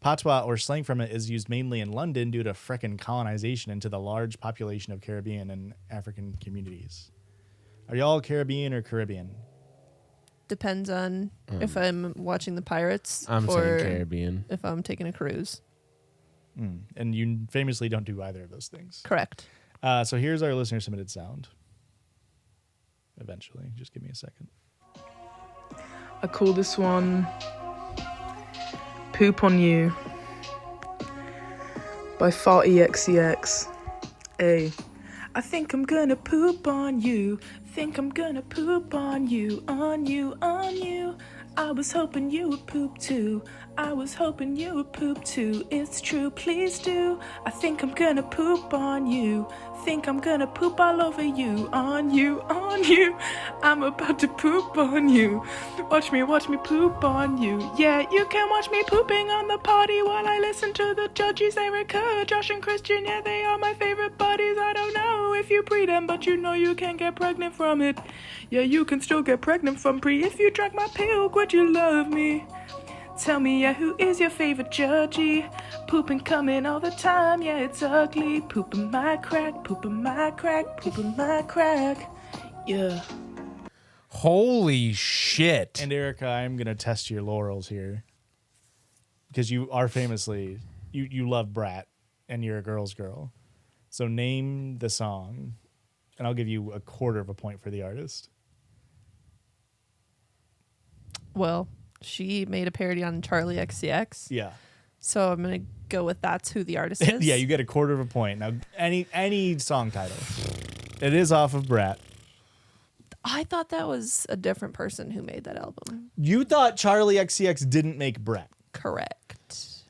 Patois or slang from it is used mainly in London due to frickin' colonization into the large population of Caribbean and African communities. Are y'all Caribbean or Caribbean?
Depends on if I'm watching the Pirates
I'm
or
saying Caribbean.
if I'm taking a cruise.
And you famously don't do either of those things.
Correct.
So here's our listener submitted sound. Eventually. Just give me a second.
I call this one Poop on You by Farty XCX. I think I'm gonna poop on you. Think I'm gonna poop on you, on you, on you. I was hoping you would poop too. I was hoping you would poop too. It's true, please do. I think I'm gonna poop on you. Think I'm gonna poop all over you, on you, on you. I'm about to poop on you. Watch me poop on you. Yeah, you can watch me pooping on the potty while I listen to the Judgies, Erica, Josh and Christian. Yeah, they are my favorite buddies. I don't know if you pre them, but you know you can get pregnant from it. Yeah, you can still get pregnant from pre. If you drank my pilk, would you love me? Tell me, yeah, who is your favorite judgy? Pooping coming all the time, yeah, it's ugly. Pooping my crack, pooping my crack, pooping my crack. Yeah.
Holy shit.
And Erica, I'm going to test your laurels here. Because you are famously, you love Brat, and you're a girl's girl. So name the song, and I'll give you 1/4 of a point for the artist.
Well, she made a parody on Charlie XCX.
Yeah.
So I'm going to go with that's who the artist is.
Yeah, you get 1/4 of a point. Now, any song title. It is off of Brat.
I thought that was a different person who made that album.
You thought Charlie XCX didn't make Brat.
Correct.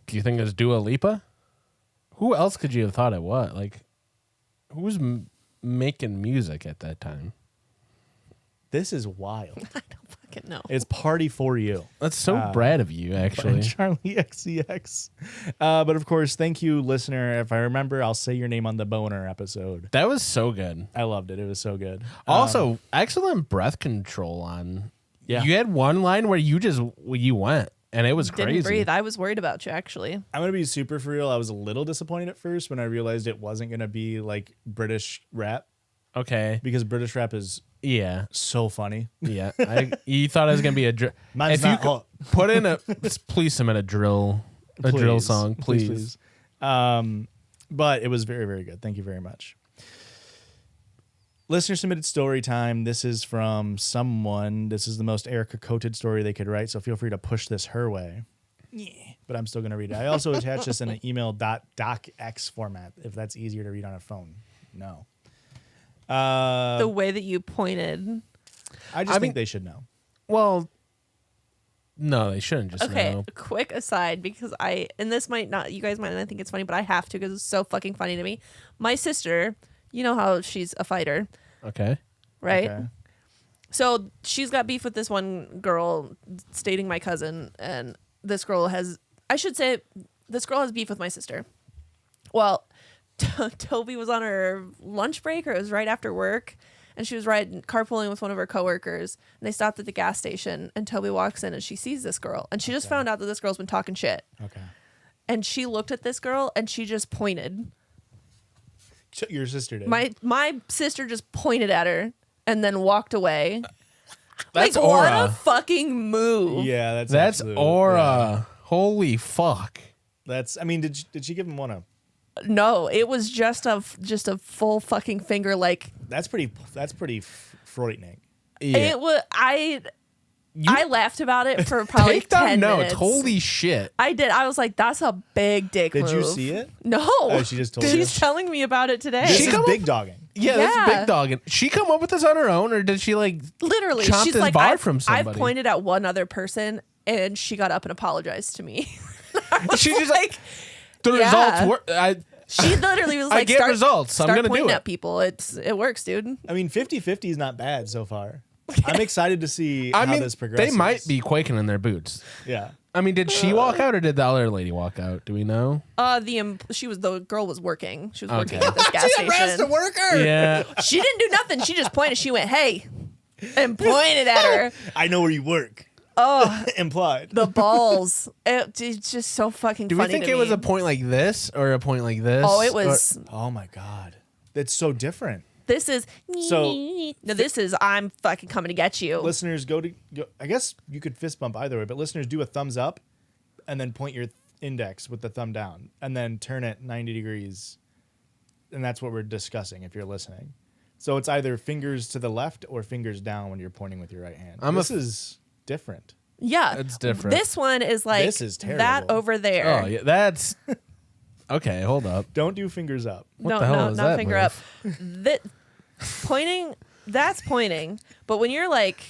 Do you think it's Dua Lipa? Who else could you have thought it was? Like, who was making music at that time?
This is wild.
I don't fucking know.
It's Party For You.
That's so Brad of you, actually.
Charlie XCX. But of course, thank you, listener. If I remember, I'll say your name on the boner episode.
That was so good.
I loved it. It was so good.
Also, excellent breath control on.
Yeah.
You had one line where you went, and it was
Didn't
crazy.
breathe. I was worried about you, actually.
I'm going to be super for real. I was a little disappointed at first when I realized it wasn't going to be like British rap,
Okay.
because British rap is
Yeah.
so funny.
Yeah. You thought it was gonna be a drill.
Mine's
If you
not
could
hot.
put in please submit a drill song, please.
But it was very, very good. Thank you very much. Listener submitted story time. This is from someone. This is the most Erica coated story they could write, so feel free to push this her way. Yeah. But I'm still going to read it. I also attached this in an email .docx format, if that's easier to read on a phone. No.
The way that you pointed.
I just think they should know.
Well, no, they shouldn't just
Okay,
know.
quick aside, because and this might not, you guys might not think it's funny, but I have to because it's so fucking funny to me. My sister, you know how she's a fighter,
Okay.
right?
Okay.
So she's got beef with this one girl, stating my cousin, and this girl has beef with my sister. Well, Toby was on her lunch break, or it was right after work, and she was carpooling with one of her coworkers, and they stopped at the gas station, and Toby walks in and she sees this girl, and she just found out that this girl's been talking shit.
Okay.
And she looked at this girl and she just pointed.
Your sister did.
My sister just pointed at her and then walked away.
That's
like,
aura.
what a fucking move.
Yeah, that's absolute,
aura.
yeah.
Holy fuck.
That's. I mean, did she give him one?
No, it was just a full fucking finger. Like
That's pretty frightening.
Yeah.
it was. I laughed about it for probably
Take down
10
notes.
minutes.
Holy shit.
I did. I was like, that's a big dick
Did
move.
you see it?
No.
Oh, she just told you.
She's telling me about it today.
This
She
is
come
big dogging.
Yeah, that's
Yeah.
big dog. She come up with this on her own, or did she like
Literally,
chop
she's
this
like,
bar from somebody?
I've pointed at one other person, and she got up and apologized to me.
She just like the
Yeah.
results were.
She literally was
I
like,
get
start,
results. I'm
start
gonna do
pointing
it.
at people. It works, dude.
I mean, 50-50 is not bad so far. I'm excited to see
I
how
mean,
this progresses.
they might be quaking in their boots.
Yeah.
I mean, did she walk out or did the other lady walk out? Do we know?
The girl was working. She was working
Okay.
at this gas station.
worker.
Yeah.
She didn't do nothing. She just pointed. She went, "Hey," and pointed at her.
I know where you work.
Oh,
Implied.
the balls! It's just so fucking
Do we
funny.
think
to
it was
me.
a point like this or a point like this?
Oh, it was.
Oh my God. That's so different.
This is.
So-
No, this is. I'm fucking coming to get you.
Listeners, go. I guess you could fist bump either way, but listeners, do a thumbs up and then point your index with the thumb down and then turn it 90 degrees. And that's what we're discussing if you're listening. So it's either fingers to the left or fingers down when you're pointing with your right hand. This is different.
Yeah,
It's different.
This one is like
This is terrible.
that over there.
Oh, yeah. That's. Okay, hold up.
Don't do fingers up.
What the hell is
not
that
finger
move?
up. That pointing. That's pointing. But when you're like.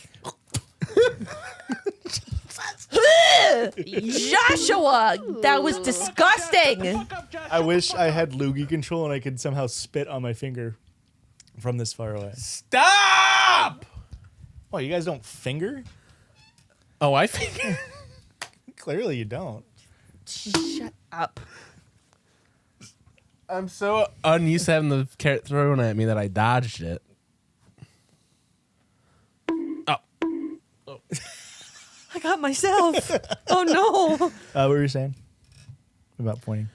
Joshua, that was disgusting.
I wish I had loogie control and I could somehow spit on my finger from this far away.
Stop!
Oh, you guys don't finger?
Oh, I think.
Clearly you don't.
Shut up.
I'm so unused to having the carrot thrown at me that I dodged it.
I got myself. Oh no.
What were you saying about pointing?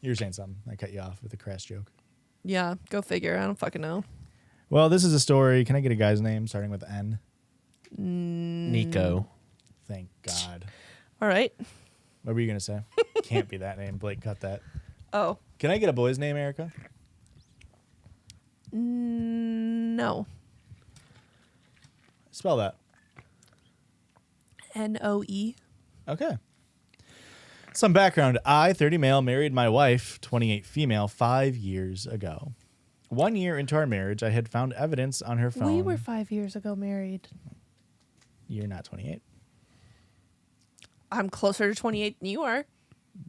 You were saying something. I cut you off with a crass joke.
Yeah, go figure. I don't fucking know.
Well, this is a story. Can I get a guy's name starting with N?
Nico.
Thank God.
All right.
What were you going to say? Can't be that name. Blake, cut that.
Oh.
Can I get a boy's name, Erica?
No.
Spell that.
Noe.
Okay. Some background. I, 30 male, married my wife, 28 female, 5 years ago. 1 year into our marriage, I had found evidence on her phone.
We were 5 years ago married.
You're not 28.
I'm closer to 28 than you are.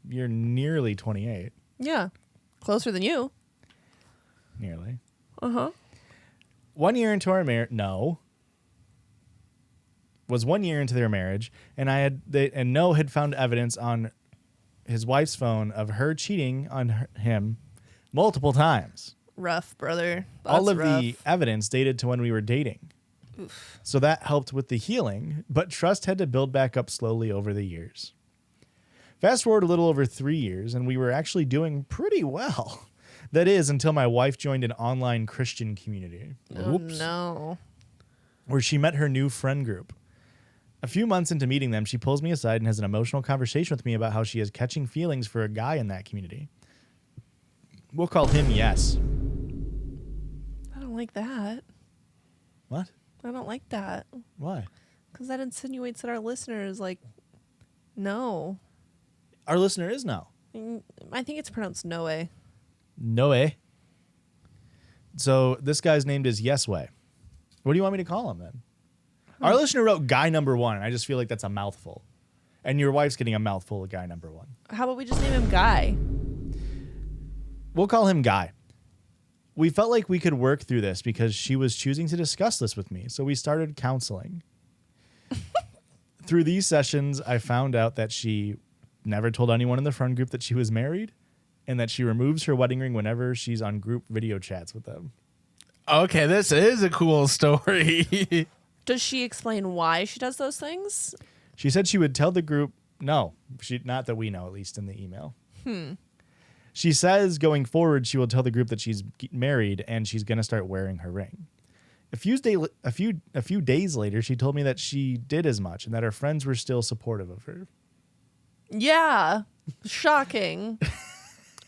You're nearly 28.
Yeah. Closer than you.
Nearly.
Uh-huh.
1 year into our marriage. No. Was 1 year into their marriage, and Noah had found evidence on his wife's phone of her cheating on him multiple times.
Rough, brother.
All
That's
of the evidence dated to when we were dating.
Oof.
So that helped with the healing, but trust had to build back up slowly over the years. Fast forward a little over 3 years, and we were actually doing pretty well. That is, until my wife joined an online Christian community.
Oh, no.
Where she met her new friend group. A few months into meeting them, she pulls me aside and has an emotional conversation with me about how she is catching feelings for a guy in that community. We'll call him Yes.
I don't like that.
What?
I don't like that.
Why?
Because that insinuates that our listener is like, no.
Our listener is no.
I think it's pronounced Noe.
Noe. So this guy's named is Yes Way. What do you want me to call him then? Our listener wrote guy number one, and I just feel like that's a mouthful. And your wife's getting a mouthful of guy number one.
How about we just name him Guy?
We'll call him Guy. We felt like we could work through this because she was choosing to discuss this with me, so we started counseling. Through these sessions, I found out that she never told anyone in the friend group that she was married, and that she removes her wedding ring whenever she's on group video chats with them.
Okay, this is a cool story.
Does she explain why she does those things?
She said she would tell the group, no, not that we know, at least in the email. She says going forward, she will tell the group that she's married and she's going to start wearing her ring. A few days later, she told me that she did as much and that her friends were still supportive of her.
Yeah. Shocking.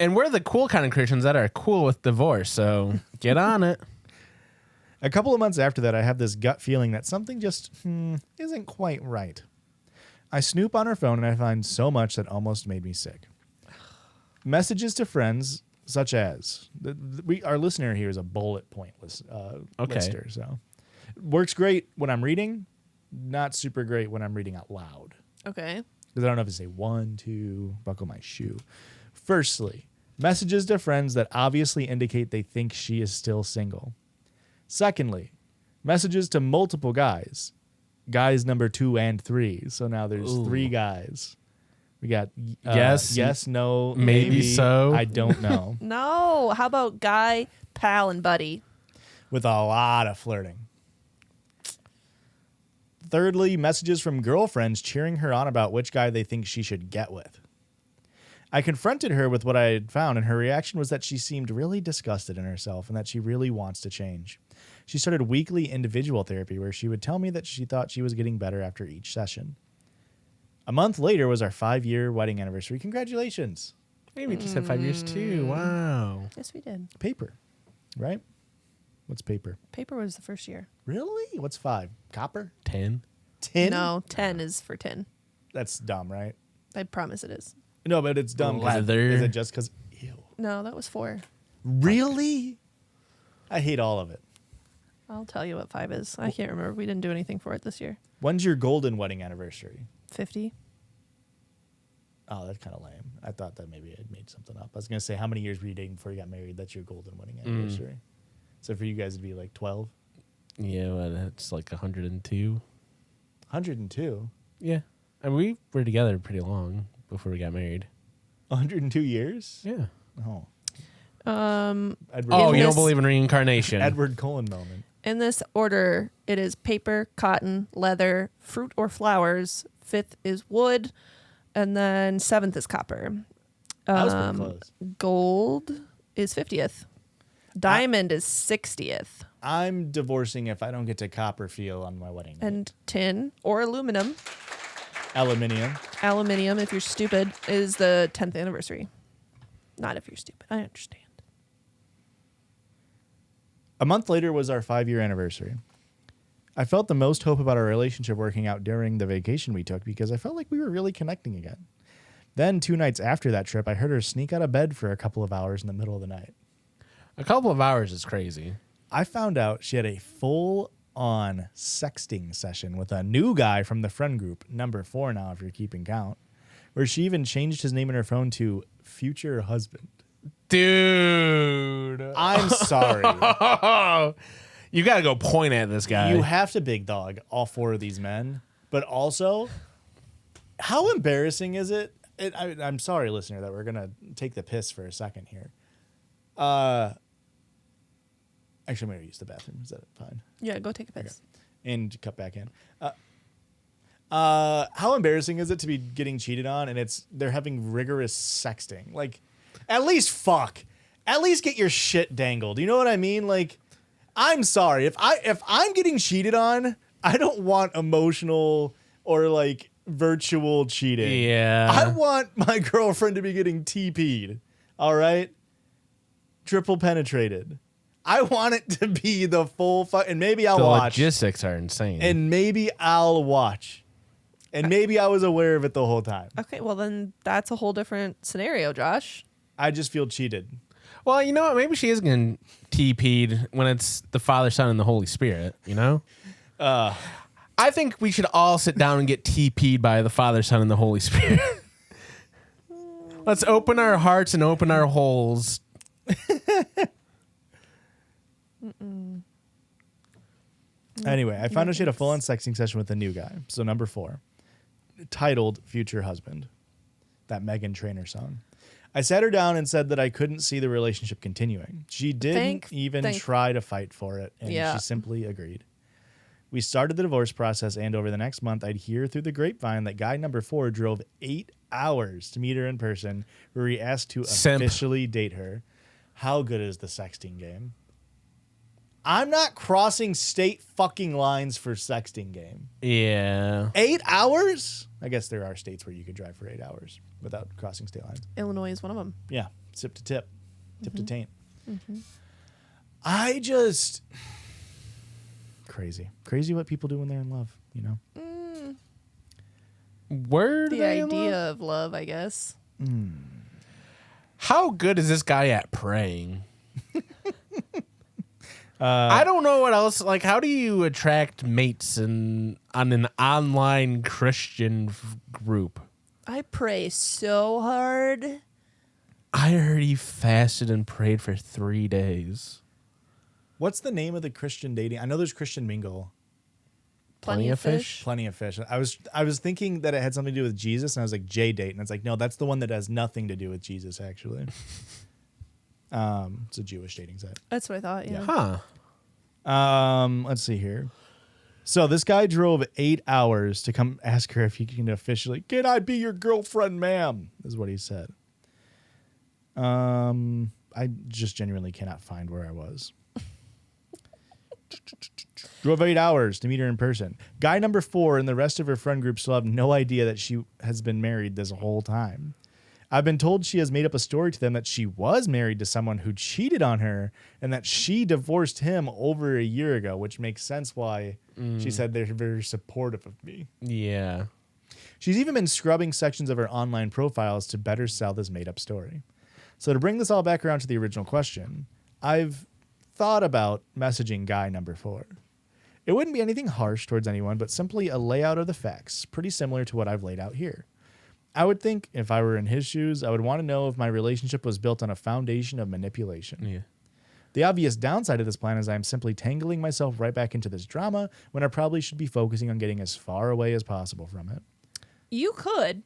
And we're the cool kind of Christians that are cool with divorce, so get on it.
A couple of months after that, I have this gut feeling that something just isn't quite right. I snoop on her phone and I find so much that almost made me sick. Messages to friends, such as our listener here is a bullet point lister, so works great when I'm reading, not super great when I'm reading out loud.
Okay.
Because I don't know if to say 1, 2, buckle my shoe. Firstly, messages to friends that obviously indicate they think she is still single. Secondly, messages to multiple guys. Guys number 2 and 3. So now there's 3 guys. We got yes, no,
maybe so.
I don't know.
No. How about guy, pal, and buddy?
With a lot of flirting. Thirdly, messages from girlfriends cheering her on about which guy they think she should get with. I confronted her with what I had found, and her reaction was that she seemed really disgusted in herself and that she really wants to change. She started weekly individual therapy where she would tell me that she thought she was getting better after each session. A month later was our 5-year wedding anniversary. Congratulations.
Hey, we just had 5 years too. Wow.
Yes, we did.
Paper, right? What's paper?
Paper was the first year.
Really? What's 5? Copper?
10.
Tin?
No, 10 is for tin.
That's dumb, right?
I promise it is.
No, but it's dumb.
Leather.
Is it just because? Ew.
No, that was 4.
Really? I hate all of it.
I'll tell you what 5 is. I can't remember. We didn't do anything for it this year.
When's your golden wedding anniversary?
50.
Oh, that's kind of lame. I thought that maybe I'd made something up. I was going to say, how many years were you dating before you got married? That's your golden wedding anniversary. So for you guys, it'd be like 12?
Yeah, well, it's like 102.
102?
Yeah. And we were together pretty long before we got married.
102 years?
Yeah.
Oh.
In
Edward,
Oh, you don't
this-
believe in reincarnation?
Edward Cullen moment.
In this order, it is paper, cotton, leather, fruit or flowers. 5th is wood. And then 7th is copper.
I was pretty close.
Gold is 50th. Diamond is 60th.
I'm divorcing if I don't get to Copperfield on my wedding night.
And tin or aluminum,
Aluminium.
if you're stupid, is the 10th anniversary. Not if you're stupid. I understand.
A month later was our 5-year anniversary. I felt the most hope about our relationship working out during the vacation we took because I felt like we were really connecting again. Then 2 nights after that trip, I heard her sneak out of bed for a couple of hours in the middle of the night.
A couple of hours is crazy.
I found out she had a full-on sexting session with a new guy from the friend group, number 4 now if you're keeping count, where she even changed his name in her phone to future husband.
Dude.
I'm sorry.
You got to go point at this guy.
You have to big dog all 4 of these men, but also, how embarrassing is it? I'm sorry, listener, that we're going to take the piss for a second here. Actually, I'm going to use the bathroom. Is that fine?
Yeah, go take a piss.
And cut back in. How embarrassing is it to be getting cheated on and they're having rigorous sexting? Like, at least fuck. At least get your shit dangled. You know what I mean? Like, I'm sorry. If I'm getting cheated on, I don't want emotional or like virtual cheating.
Yeah.
I want my girlfriend to be getting TP'd. All right? Triple penetrated. I want it to be the full and maybe I'll
the
watch.
logistics are insane.
And maybe I'll watch. And maybe I was aware of it the whole time.
Okay, well then that's a whole different scenario, Josh.
I just feel cheated.
well, you know what? Maybe she is getting TP'd when it's the Father, Son, and the Holy Spirit, you know? I think we should all sit down and get TP'd by the Father, Son, and the Holy Spirit. Let's open our hearts and open our holes.
Anyway, I found out she had a full-on sexting session with a new guy. So number 4, titled Future Husband, that Meghan Trainor song. I sat her down and said that I couldn't see the relationship continuing. She didn't even try to fight for it, and
Yeah.
she simply agreed. We started the divorce process, and over the next month, I'd hear through the grapevine that guy number 4 drove 8 hours to meet her in person, where he asked to
Simp.
officially date her. How good is the sexting game? I'm not crossing state fucking lines for sexting game.
Yeah.
8 hours? I guess there are states where you could drive for 8 hours without crossing state lines.
Illinois is one of them.
Yeah, sip to tip, tip to taint. I just, Crazy what people do when they're in love, you know?
Where do
The
they
idea of love, I guess.
How good is this guy at praying? I don't know what else. Like, how do you attract mates on an online Christian group?
I pray so hard.
I heard he fasted and prayed for 3 days.
What's the name of the Christian dating? I know there's Christian Mingle.
Plenty of fish.
Plenty of fish. I was thinking that it had something to do with Jesus, and I was like, J-date. And it's like, no, that's the one that has nothing to do with Jesus, actually. It's a Jewish dating site.
That's what I thought, yeah.
Huh.
Let's see here. So this guy drove 8 hours to come ask her if he can officially, can I be your girlfriend, ma'am? Is what he said. I just genuinely cannot find where I was. Drove 8 hours to meet her in person. Guy number 4 and the rest of her friend group still have no idea that she has been married this whole time. I've been told she has made up a story to them that she was married to someone who cheated on her and that she divorced him over a year ago, which makes sense why she said they're very supportive of me.
Yeah.
She's even been scrubbing sections of her online profiles to better sell this made-up story. So to bring this all back around to the original question, I've thought about messaging guy number 4. It wouldn't be anything harsh towards anyone, but simply a layout of the facts, pretty similar to what I've laid out here. I would think if I were in his shoes, I would want to know if my relationship was built on a foundation of manipulation.
Yeah.
The obvious downside of this plan is I'm simply tangling myself right back into this drama when I probably should be focusing on getting as far away as possible from it.
You could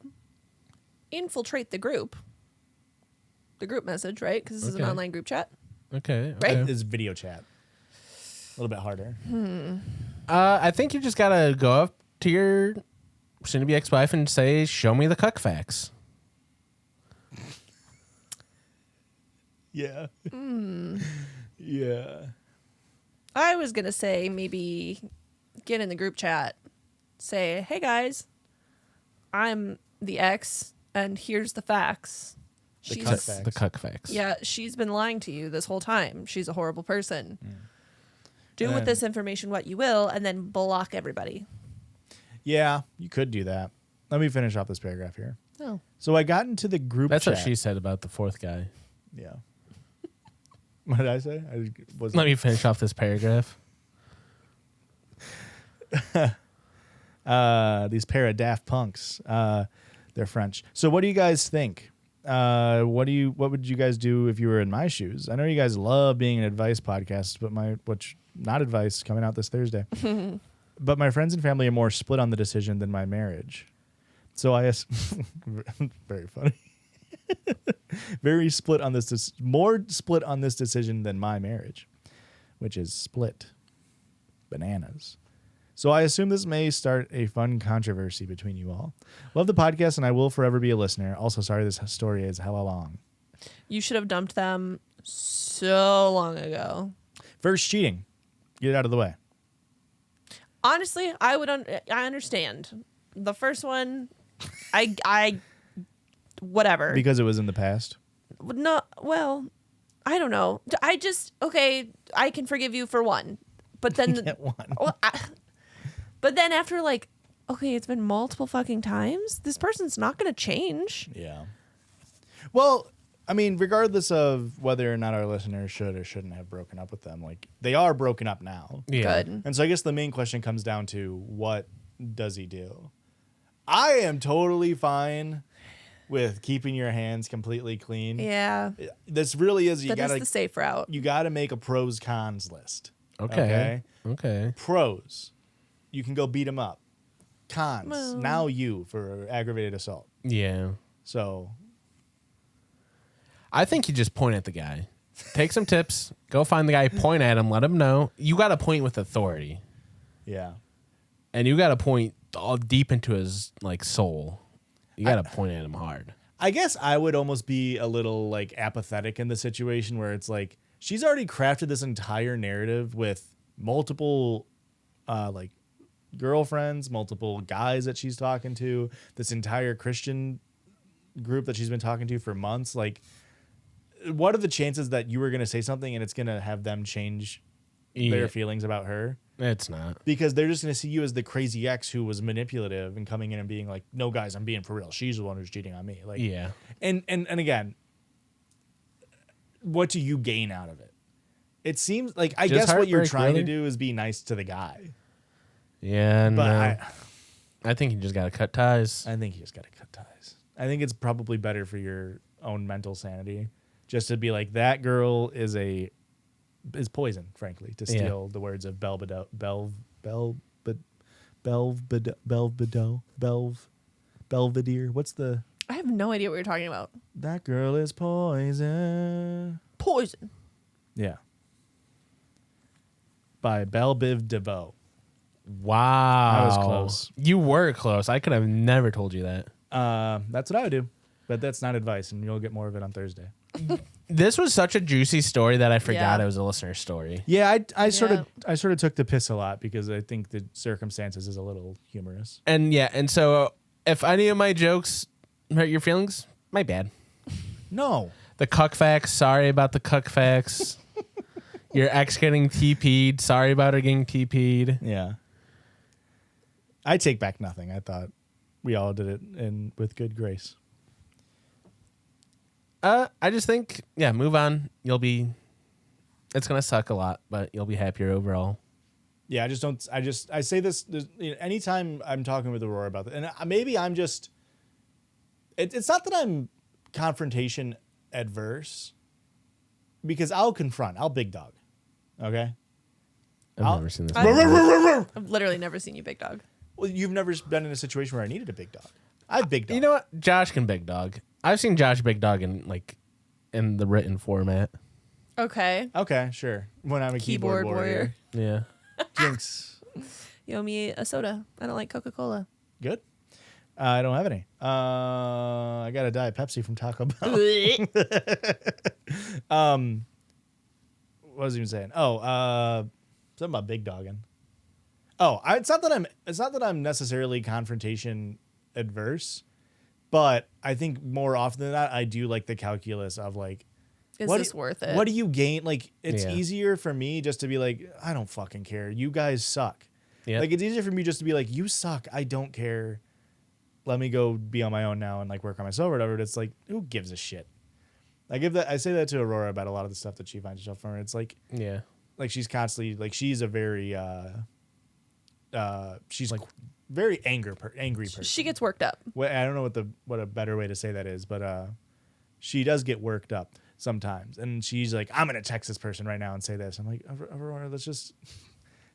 infiltrate the group message, right? Because this is an
Okay.
online group chat.
Okay.
Right?
okay.
It's video chat. A little bit harder.
I think you just gotta go up to your soon-to-be ex-wife and say, "Show me the cuck facts."
Yeah. Yeah.
I was going to say maybe get in the group chat, say, hey guys, I'm the ex, and here's the facts.
The
She's
cuck facts.
The cuck facts.
Yeah, she's been lying to you this whole time. She's a horrible person. Do
And
with
then-
this information what you will, and then block everybody.
Yeah, you could do that. Let me finish off this paragraph here.
Oh.
So I got into the group
That's
chat.
what she said about the 4th guy.
Yeah. What did I say? I wasn't.
Let me finish off this paragraph.
These pair of daft punks. They're French. So what do you guys think? What would you guys do if you were in my shoes? I know you guys love being an advice podcast, but not advice coming out this Thursday. But my friends and family are more split on the decision than my marriage. So very funny. Very split on this. More split on this decision than my marriage, which is split bananas. So I assume this may start a fun controversy between you all. Love the podcast, and I will forever be a listener. Also, sorry this story is hella long.
You should have dumped them so long ago.
First, cheating. Get it out of the way.
Honestly, I would. I understand the first one. I whatever.
Because it was in the past.
No, well, I don't know. I just okay. I can forgive you for one, but then
Get one.
Well, but then after like, okay, it's been multiple fucking times. This person's not gonna change.
Yeah. Well, I mean, regardless of whether or not our listeners should or shouldn't have broken up with them, like they are broken up now.
Yeah.
Good.
And so I guess the main question comes down to what does he do? I am totally fine with keeping your hands completely clean.
Yeah,
This really is
that is the safe route.
you gotta make a pros cons list.
Okay. Okay.
Pros, you can go beat him up. Cons,
Well.
now you for aggravated assault.
Yeah.
So
I think you just point at the guy. Take some tips. Go find the guy. Point at him. Let him know. You got to point with authority,
yeah.
and you got to point all deep into his like soul. You got to point at him hard.
I guess I would almost be a little like apathetic in the situation where it's like she's already crafted this entire narrative with multiple like girlfriends, multiple guys that she's talking to, this entire Christian group that she's been talking to for months. Like, what are the chances that you were going to say something and it's going to have them change
Yeah.
their feelings about her.
It's not.
Because they're just going to see you as the crazy ex who was manipulative and coming in and being like, no, guys, I'm being for real. She's the one who's cheating on me. Like,
Yeah.
And again, what do you gain out of it? It seems like, I
Just
guess what you're
heartbreak,
trying
really?
to do is be nice to the guy.
Yeah,
But
no. I think you just got to cut ties.
I think you just got to cut ties. I think it's probably better for your own mental sanity just to be like, that girl is poison, frankly, to steal the words of Belvedere. What's the...
I have no idea what you're talking about.
That girl is poison.
Poison.
Yeah. By Belle Biv DeVoe.
Wow.
I was close.
You were close. I could have never told you that.
That's what I would do. But that's not advice, and you'll get more of it on Thursday.
This was such a juicy story that I forgot
Yeah.
it was a listener story.
Yeah, I sort of took the piss a lot because I think the circumstances is a little humorous.
And so if any of my jokes hurt your feelings, my bad.
No.
The cuck facts, sorry about the cuck facts. Your ex getting TP'd, sorry about her getting TP'd.
Yeah. I take back nothing. I thought we all did it with good grace.
I just think, move on. It's going to suck a lot, but you'll be happier overall.
Yeah, I say this anytime I'm talking with Aurora about it, and maybe I'm just, it's not that I'm confrontation adverse, because I'll big dog. Okay?
I've never seen this.
I've literally never seen you big dog.
Well, you've never been in a situation where I needed a big dog. I've big dog.
You know what? Josh can big dog. I've seen Josh big dog in the written format.
Okay.
Okay, sure. When I'm a keyboard warrior.
Yeah.
Jinx.
You owe me a soda. I don't like Coca-Cola.
Good. I don't have any. I got a Diet Pepsi from Taco Bell. What was I even saying? Something about big dogging. It's not that I'm necessarily confrontation adverse, but I think more often than not, I do like the calculus of like,
Is this worth it?
What do you gain? Like, it's
Yeah.
easier for me just to be like, I don't fucking care. You guys suck.
Yep.
Like, it's easier for me just to be like, you suck. I don't care. Let me go be on my own now and like work on myself or whatever. It's like, who gives a shit? I say that to Aurora about a lot of the stuff that she finds herself from. It's like,
Yeah.
like she's constantly like, she's a very she's like very angry person.
She gets worked up.
Well, I don't know what a better way to say that is, but she does get worked up sometimes, and she's like, I'm gonna text this person right now and say this. I'm like, Aurora, let's just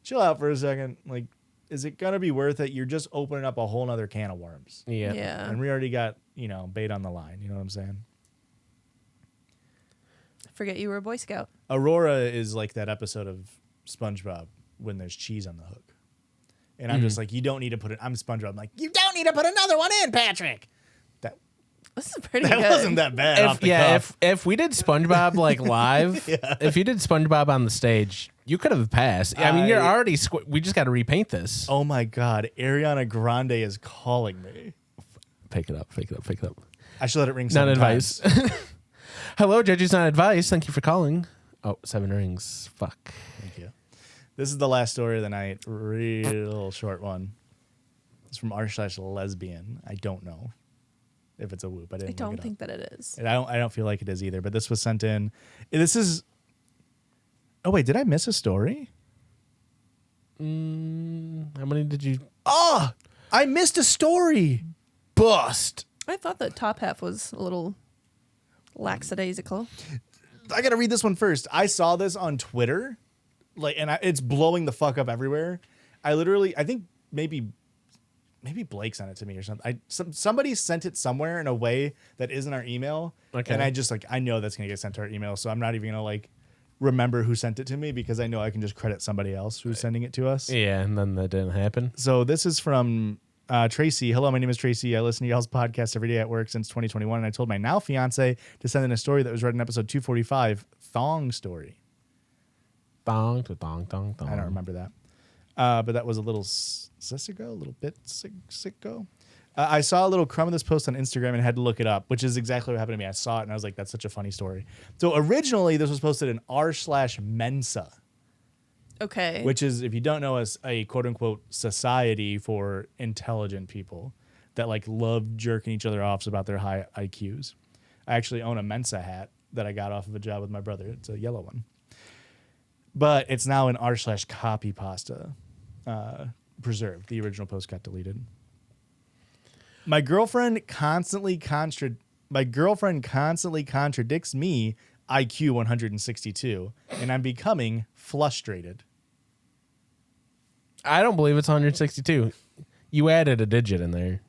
chill out for a second. Like, is it gonna be worth it? You're just opening up a whole nother can of worms,
Yeah.
Yeah.
and we already got bait on the line. You know what I'm saying?
Forget you were a Boy Scout.
Aurora is like that episode of SpongeBob when there's cheese on the hook. And I'm just like, you don't need to put it. I'm SpongeBob. I'm like, you don't need to put another one in, Patrick.
This is pretty
That
good.
wasn't that bad. Off the cuff.
If we did SpongeBob like live, if you did SpongeBob on the stage, you could have passed. I mean, you're already. We just got to repaint this.
Oh my God, Ariana Grande is calling me.
Pick it up.
I should let it ring.
Not
7
advice.
times.
Hello, Judgies, not advice. Thank you for calling. Oh, 7 rings. Fuck.
Thank you. This is the last story of the night. Real short one. It's from r/lesbian. I don't know if it's a whoop. I
I
didn't.
don't
look it
think
up.
that it is.
And I don't feel like it is either. But this was sent in. This is. Oh wait, did I miss a story?
How many did you
Oh, I missed a story.
bust?
I thought the top half was a little lackadaisical.
I gotta read this one first. I saw this on Twitter, it's blowing the fuck up everywhere. I think maybe Blake sent it to me or something. Somebody sent it somewhere in a way that isn't our email,
Okay.
and I know that's gonna get sent to our email, so I'm not even gonna remember who sent it to me because I know I can just credit somebody else who's sending it to us.
Yeah, and then that didn't happen.
So this is from Tracy. Hello, my name is Tracy. I listen to y'all's podcast every day at work since 2021, and I told my now fiance to send in a story that was read in episode 245, Thong Story.
Thong to thong thong thong.
I don't remember that. But that was a little sicko. I saw a little crumb of this post on Instagram and had to look it up, which is exactly what happened to me. I saw it and I was like, that's such a funny story. So originally this was posted in r/Mensa.
Okay.
which is, if you don't know, is a quote unquote society for intelligent people that like love jerking each other off about their high IQs. I actually own a Mensa hat that I got off of a job with my brother. It's a yellow one, but it's now in r/copy pasta preserved. The original post got deleted. My girlfriend constantly contradicts me, IQ 162, and I'm becoming frustrated.
I don't believe it's 162. You added a digit in there.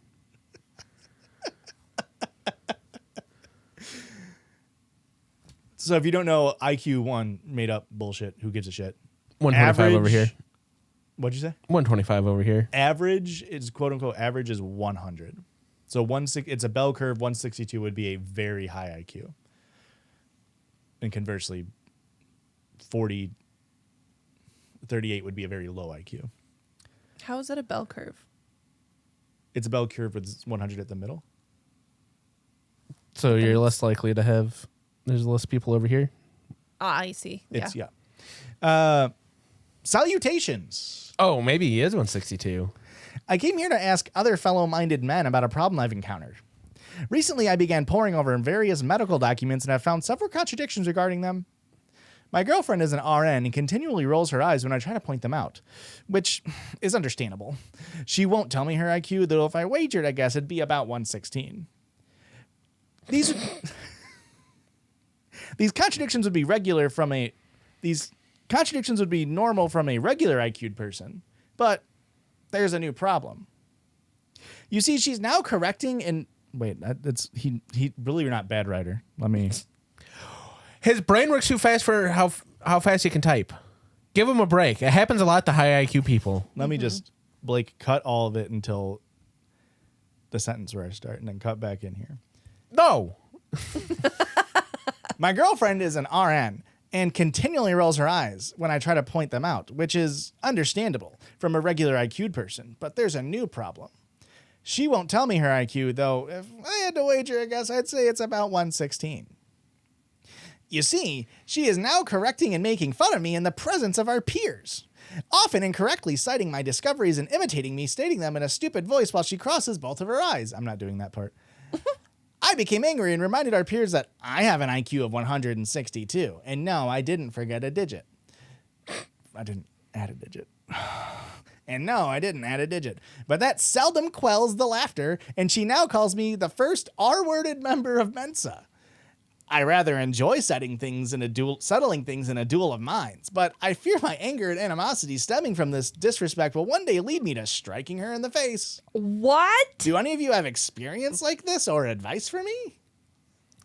So if you don't know, IQ 1 made up bullshit. Who gives a shit?
125 over here.
What'd you say?
125 over here.
Average is quote unquote average is 100. So it's a bell curve. 162 would be a very high IQ. And conversely, 38 would be a very low IQ.
How is that a bell curve?
It's a bell curve with 100 at the middle.
So you're less likely to have, there's less people over here.
Ah, I see.
Yeah. Salutations.
Oh, maybe he is 162.
I came here to ask other fellow-minded men about a problem I've encountered. Recently, I began poring over various medical documents and have found several contradictions regarding them. My girlfriend is an RN and continually rolls her eyes when I try to point them out, which is understandable. She won't tell me her IQ, though if I wagered, I guess it'd be about 116. These contradictions would be normal from a regular IQ'd person, but there's a new problem. You see, she's now correcting and wait, he really, you're not bad writer. Let me.
His brain works too fast for how fast he can type. Give him a break. It happens a lot to high IQ people.
Let me just, Blake, cut all of it until the sentence where I start and then cut back in here.
No.
My girlfriend is an RN and continually rolls her eyes when I try to point them out, which is understandable from a regular IQ'd person, but there's a new problem. She won't tell me her IQ, though if I had to wager, I guess I'd say it's about 116. You see, she is now correcting and making fun of me in the presence of our peers, often incorrectly citing my discoveries and imitating me, stating them in a stupid voice while she crosses both of her eyes. I'm not doing that part. I became angry and reminded our peers that I have an IQ of 162, and no, I didn't forget a digit. I didn't add a digit. And no, I didn't add a digit. But that seldom quells the laughter, and she now calls me the first R-worded member of Mensa. I rather enjoy settling things in a duel of minds, but I fear my anger and animosity stemming from this disrespect will one day lead me to striking her in the face.
What?
Do any of you have experience like this or advice for me?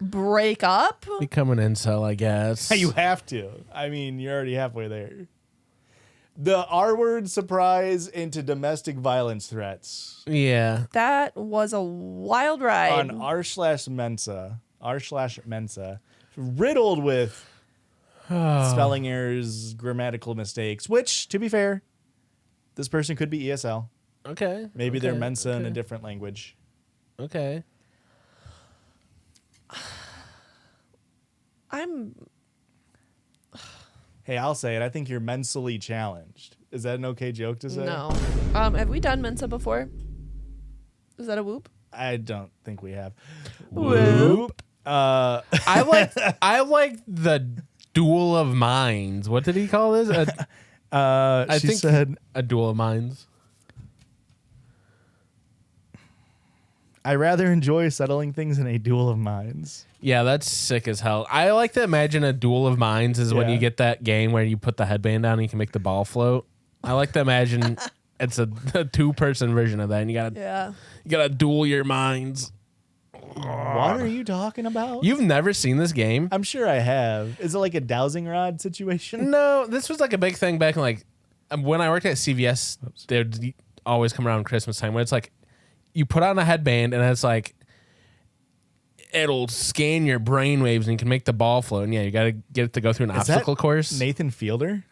Break up?
Become an incel, I guess.
You have to. I mean, you're already halfway there. The R-word surprise into domestic violence threats
Yeah.
That was a wild ride.
on r/Mensa, riddled with spelling errors, grammatical mistakes, which, to be fair, this person could be ESL.
Okay.
Maybe they're
okay,
Mensa in a
okay.
different language.
Okay.
Hey, I'll say it. I think you're mentally challenged. Is that an okay joke to say?
No. Have we done Mensa before? Is that a whoop?
I don't think we have.
Whoop.
I like the duel of minds. What did he call this?
She said,
a duel of minds.
I rather enjoy settling things in a duel of minds.
Yeah, that's sick as hell. I like to imagine a duel of minds is when
Yeah.
you get that game where you put the headband down and you can make the ball float. I like to imagine it's a two-person version of that, and you gotta duel your minds.
What are you talking about?
You've never seen this game?
I'm sure I have. Is it like a dowsing rod situation?
No, this was like a big thing back in like when I worked at CVS. They'd always come around Christmas time when it's like you put on a headband and it's like it'll scan your brain waves and you can make the ball float. And yeah, you got to get it to go through an
Is that
obstacle course.
Nathan Fielder?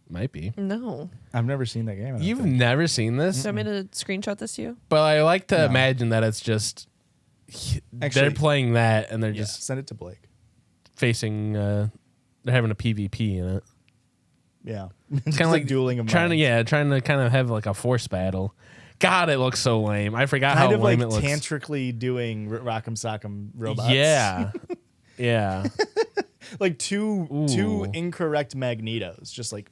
Might be.
No.
I've never seen that game. I don't
You've
think.
never seen this,
Do you want me to screenshot this to you?
but I like to
No.
imagine that it's just they're
Actually,
playing that and they're
Yeah,
just
send it to Blake.
facing. They're having a PvP in it.
Yeah.
It's kind of like
dueling of
trying
minds.
to kind of have like a force battle. God, it looks so lame. I forgot
Kind
how
of like
lame it looks.
tantrically doing Rock'em Sock'em robots.
Yeah. Yeah.
Like two
Ooh.
incorrect magnetos. Just like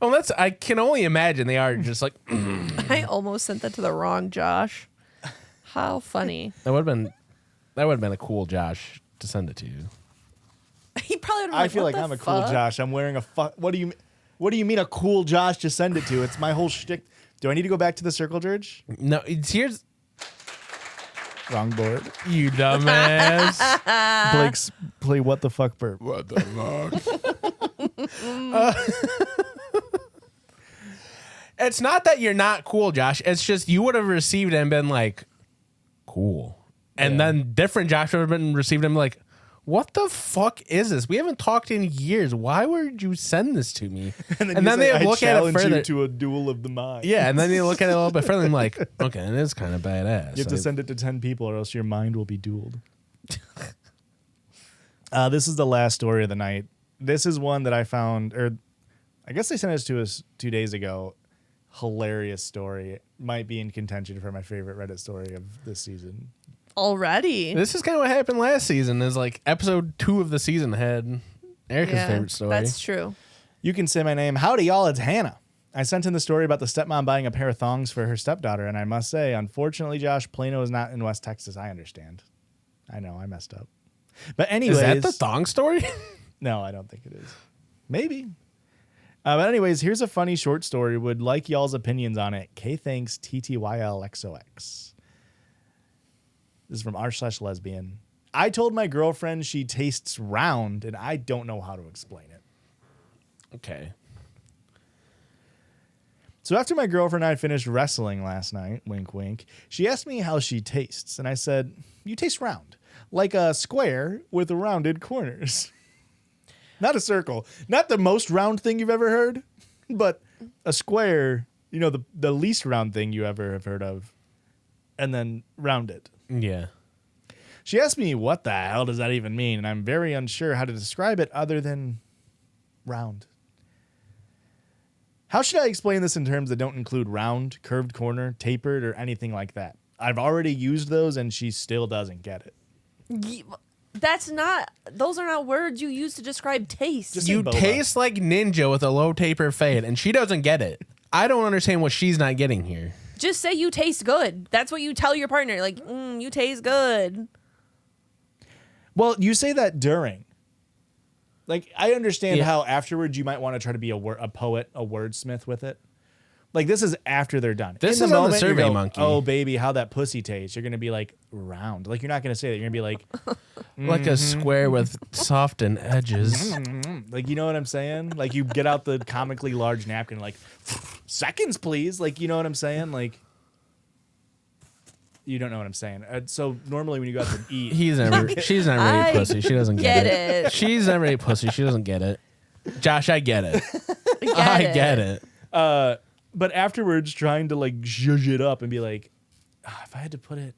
Well, I can only imagine they are just like
I almost sent that to the wrong Josh. How funny.
that would have been a cool Josh to send it to you.
He probably would have
I feel like I'm a cool Josh. I'm wearing a what do you mean a cool Josh to send it to? It's my whole shtick. Do I need to go back to the circle, Jurdge?
No, here's
Wrong board.
you dumbass.
Blake's play what the fuck burp.
What the fuck?
It's not that you're not cool, Josh. It's just you would have received it and been like, cool. And
Yeah.
then different Josh would have been received him like, what the fuck is this? We haven't talked in years. Why would you send this to me? And then
you
they
say,
look
I
at it
challenge
further.
you to a duel of the mind.
Yeah, and then you look at it a little bit further and I'm like, okay, it is kind of badass.
You have to send it to 10 people or else your mind will be dueled. This is the last story of the night. This is one that I found, or I guess they sent this to us 2 days ago. Hilarious story. Might be in contention for my favorite Reddit story of this season.
Already.
This is kind of what happened last season. Is like episode 2 of the season had Erica's favorite story.
That's true.
You can say my name. Howdy, y'all. It's Hannah. I sent in the story about the stepmom buying a pair of thongs for her stepdaughter, and I must say, unfortunately, Josh, Plano is not in West Texas. I understand. I know, I messed up. But anyways,
Is that the thong story?
no, I don't think it is. Maybe. But anyways, here's a funny short story. Would like y'all's opinions on it. K thanks TTYLXOX. This is from r/lesbian. I told my girlfriend she tastes round, and I don't know how to explain it.
Okay.
So after my girlfriend and I finished wrestling last night, wink, wink, she asked me how she tastes, and I said, you taste round, like a square with rounded corners. Not a circle. Not the most round thing you've ever heard, but a square, you know, the least round thing you ever have heard of, and then rounded.
Yeah.
She asked me, what the hell does that even mean? And I'm very unsure how to describe it other than round. How should I explain this in terms that don't include round, curved corner, tapered, or anything like that? I've already used those and she still doesn't get it.
Those are not words you use to describe taste.
Just say
You
boba.
taste like Ninja with a low taper fade, and she doesn't get it. I don't understand what she's not getting here.
Just say you taste good. That's what you tell your partner. Like, you taste good.
Well, you say that during. Like, I understand how afterwards you might want to try to be a poet, a wordsmith with it. Like, this is after they're done.
This
In
is on the
moment, you
Survey
go,
Monkey.
Oh, baby, how that pussy tastes. You're going to be like, round. Like, you're not going to say that. You're going to be like,
Like a square with softened edges.
like, you know what I'm saying? Like, you get out the comically large napkin, like, seconds, please. Like, you know what I'm saying? Like, you don't know what I'm saying. So normally when you go out to eat,
She's never ate pussy. She doesn't get
it.
She's never ate pussy. She doesn't get it. Josh, I get it. Get it.
but afterwards trying to like zhuzh it up and be like, if I had to put it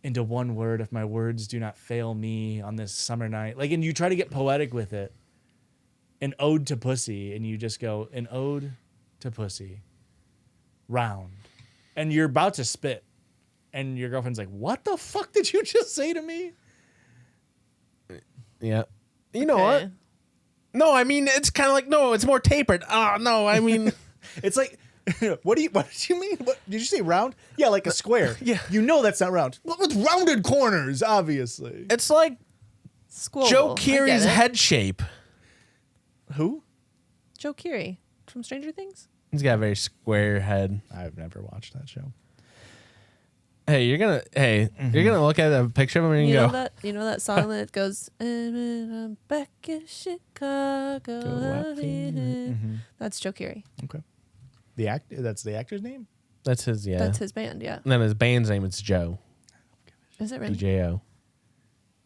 into one word, if my words do not fail me on this summer night, like, and you try to get poetic with it, an ode to pussy, and you just go, an ode to pussy, round, and you're about to spit. And your girlfriend's like, what the fuck did you just say to me?
Yeah. You know what? No, I mean, it's kind of like, no, it's more tapered. Oh, no, I mean.
It's like, what did you mean? What did you say, round? Yeah, like a square.
Yeah.
You know that's not round. What with rounded corners, obviously.
It's like
Squirrel.
Joe
I get
Keery's
it.
head shape.
Who?
Joe Keery from Stranger Things.
He's got a very square head.
I've never watched that show.
Hey, you're gonna look at a picture of him and
You
you
know
go,
that? You know that song that goes, I'm back in Chicago. That's Joe Keery.
Okay. That's the actor's name?
that's his, yeah.
That's his band, yeah.
And then his band's name is Joe.
Is it really?
DJO.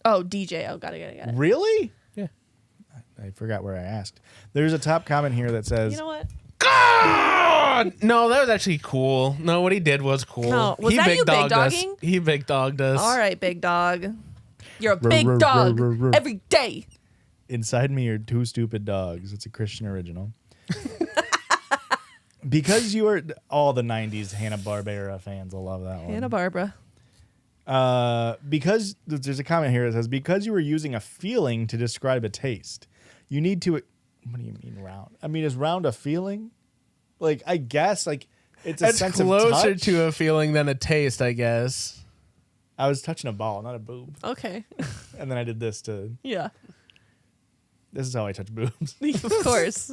Oh, DJ. Oh, got it.
Really?
Yeah.
I forgot where I asked. There's a top comment here that says,
You know what?
God! No, that was actually cool. No, what he did was cool.
No, was
he
that you big
dogged us.
dogging?
He big dogged us.
All right, big dog. You're a
Ruh,
big
ruh,
dog
ruh, ruh, ruh.
every day.
Inside me are two stupid dogs. It's a Christian original. Because you are all the 90s Hanna-Barbera fans will love that one.
Hanna-Barbera.
Because there's a comment here that says, because you were using a feeling to describe a taste, you need to. What do you mean round? I mean, is round a feeling? Like, I guess, like, it's a
It's
sense of
closer
touch.
to a feeling than a taste, I guess.
I was touching a ball, not a boob.
Okay.
And then I did this to.
Yeah.
This is how I touch boobs.
Of course.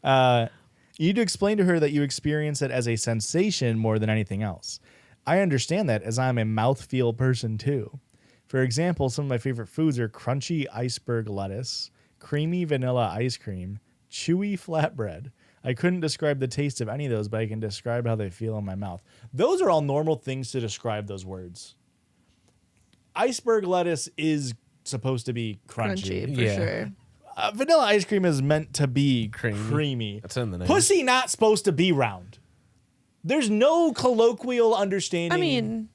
You need to explain to her that you experience it as a sensation more than anything else. I understand that, as I'm a mouthfeel person too. For example, some of my favorite foods are crunchy iceberg lettuce, creamy vanilla ice cream, chewy flatbread. I couldn't describe the taste of any of those, but I can describe how they feel in my mouth. Those are all normal things to describe those words. Iceberg lettuce is supposed to be crunchy.
Crunchy, for
Yeah.
sure.
Vanilla ice cream is meant to be creamy.
That's in the name.
Pussy not supposed to be round. There's no colloquial understanding.
I mean,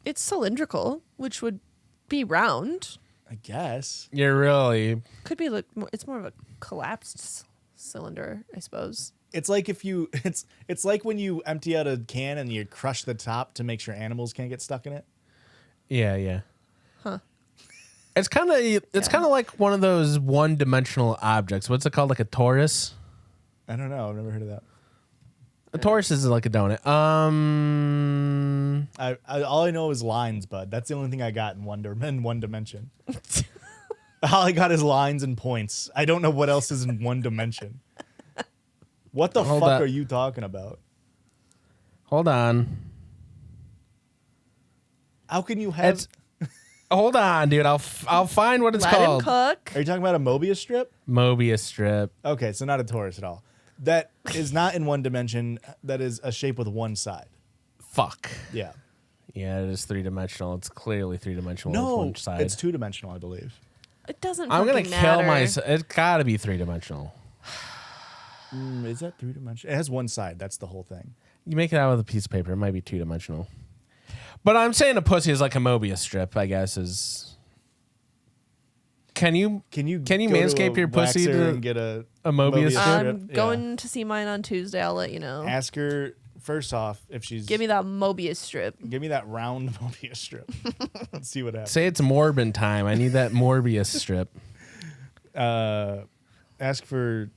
it's cylindrical, which would be round.
I guess.
You're really.
Could be like it's more of a collapsed cylinder, I suppose.
It's like if you it's like when you empty out a can and you crush the top to make sure animals can't get stuck in it.
Yeah.
Huh.
It's kind of like one of those one-dimensional objects. What's it called? Like a torus?
I don't know. I've never heard of that.
A torus is like a donut.
I all I know is lines, bud. That's the only thing I got in one dimension. All I got is lines and points. I don't know what else is in one dimension. What the
Hold
fuck
up.
are you talking about?
Hold on.
How can you have?
It's hold on, dude. I'll find what it's
Let him
called.
cook.
Are you talking about a Mobius strip?
Mobius strip.
Okay, so not a torus at all. That is not in one dimension. That is a shape with one side.
Fuck.
Yeah.
Yeah, it is three-dimensional. It's clearly three-dimensional with
No,
one side.
it's two-dimensional, I believe.
It doesn't.
I'm gonna
fucking
kill
matter.
myself. It's gotta be three-dimensional.
Is that three-dimensional? It has one side. That's the whole thing.
You make it out with a piece of paper. It might be two-dimensional. But I'm saying a pussy is like a Mobius strip, I guess, is... Can you
go
manscape
to a
your pussy
waxer
to
and get a
Mobius strip?
I'm
Yeah.
going to see mine on Tuesday. I'll let you know.
Ask her first off if she's
Give me that Mobius strip.
give me that round Mobius strip. Let's see what happens.
Say it's Morbin time. I need that Morbius strip.
Ask for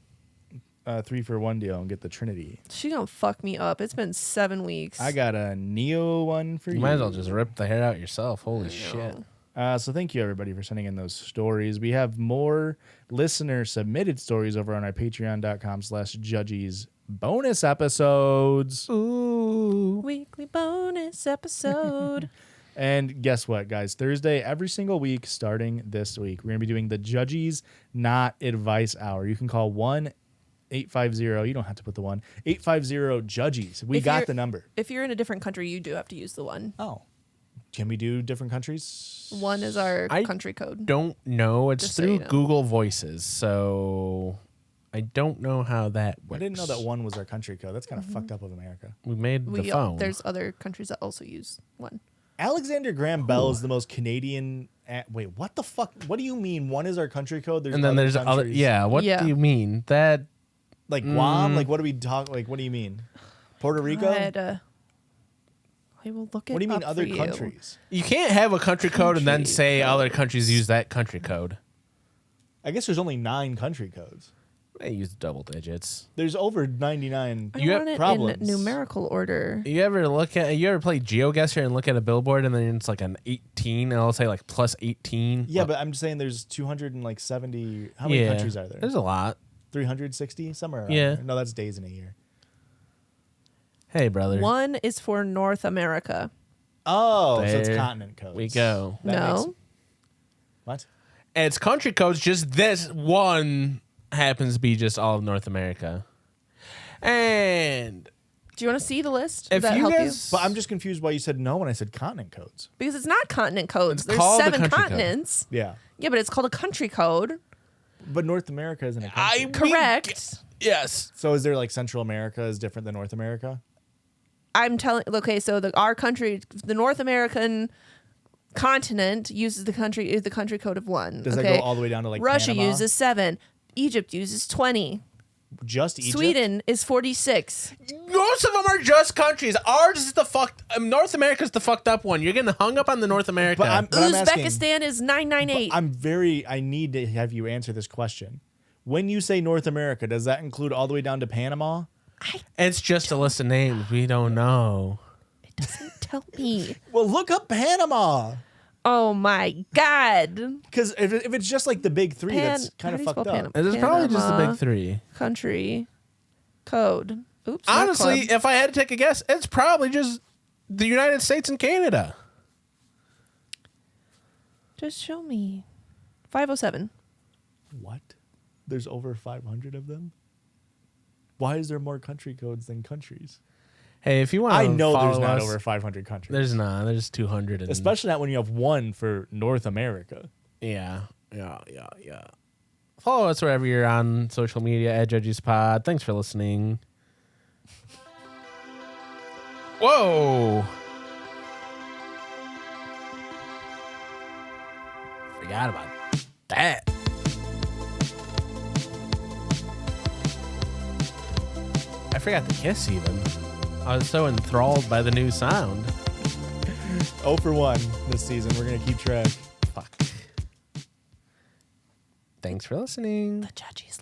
3-for-1 deal and get the Trinity.
She gonna fuck me up. It's been 7 weeks.
I got a Neo one for you.
You might as well just rip the hair out yourself. Holy shit.
So thank you everybody for sending in those stories. We have more listener submitted stories over on our patreon.com/judgies bonus episodes.
Ooh.
Weekly bonus episode.
And guess what, guys? Thursday, every single week, starting this week, we're going to be doing the Judgies Not Advice Hour. You can call 1-850, you don't have to put the 850-Judgies. We
If
got
you're-
the number.
If you're in a different country, you do have to use the one.
Oh. Can we do different countries?
One is our
I
country code.
Don't know. It's
Just so
through
you know.
Google Voices, so I don't know how that
I
works.
didn't know that one was our country code. That's kind of fucked up of America.
We made the phone.
There's other countries that also use one.
Alexander Graham Bell is the most Canadian. Wait, what the fuck? What do you mean? One is our country code.
and then there's other.
countries?
Yeah. What
Yeah.
do you mean? That
Like Guam. Like what do we talk? Like what do you mean? Puerto Rico.
I will look it
What do you mean
up
other
for you.
countries?
you can't have a country code and then
Country
say
code.
other countries use that country code.
I guess there's only 9 country codes.
They use double digits.
There's over 99.
I
You have
want it
problems.
in numerical order.
You ever play GeoGuessr and look at a billboard and then it's like an 18 and it'll say like plus 18?
Yeah, but I'm just saying there's 270. How many countries are there?
There's a lot.
360 somewhere. Around
Yeah.
there. No, that's days in a year.
Hey, brother.
One is for North America.
Oh, so it's
There
continent codes.
we go.
That
No.
makes- what?
And it's country codes, just this one happens to be just all of North America. And
Do you want to see the list? Does
if
that
you
help
guys,
But I'm just confused why you said no when I said continent codes.
Because it's not continent codes.
It's
There's
called a
7
country code.
continents.
Yeah,
Yeah, but it's called a country code.
but North America isn't a country.
Correct.
Yes.
So is there like Central America is different than North America?
I'm telling. Okay, so our country, the North American continent uses the country code of 1.
Does that go all the way down to like
Russia
Panama?
uses 7. Egypt uses 20.
Just Egypt?
Sweden is 46.
Most of them are just countries. Ours is the fucked. North America's the fucked up one. You're getting hung up on the North America.
But I'm asking,
Uzbekistan is 998.
I need to have you answer this question. When you say North America, does that include all the way down to Panama?
It's just a list of names. We don't know.
It doesn't tell me.
Well, look up Panama.
Oh my God.
Because if it's just like the big 3, that's kind of fucked up.
Panama?
It's probably just the
Panama
big 3.
Country code. Oops. not
Honestly,
club.
if I had to take a guess, it's probably just the United States and Canada.
Just show me. 507.
What? There's over 500 of them? Why is there more country codes than countries?
Hey, if you want to
I know there's
follow
not
us,
over 500 countries.
There's not. There's 200.
Especially not when you have one for North America.
Yeah. Follow us wherever you're on social media at Judgies Pod. Thanks for listening. Whoa. Forgot about that. I forgot the kiss even. I was so enthralled by the new sound.
0 for 1 this season. We're going to keep track.
Fuck. Thanks for listening.
The Judgies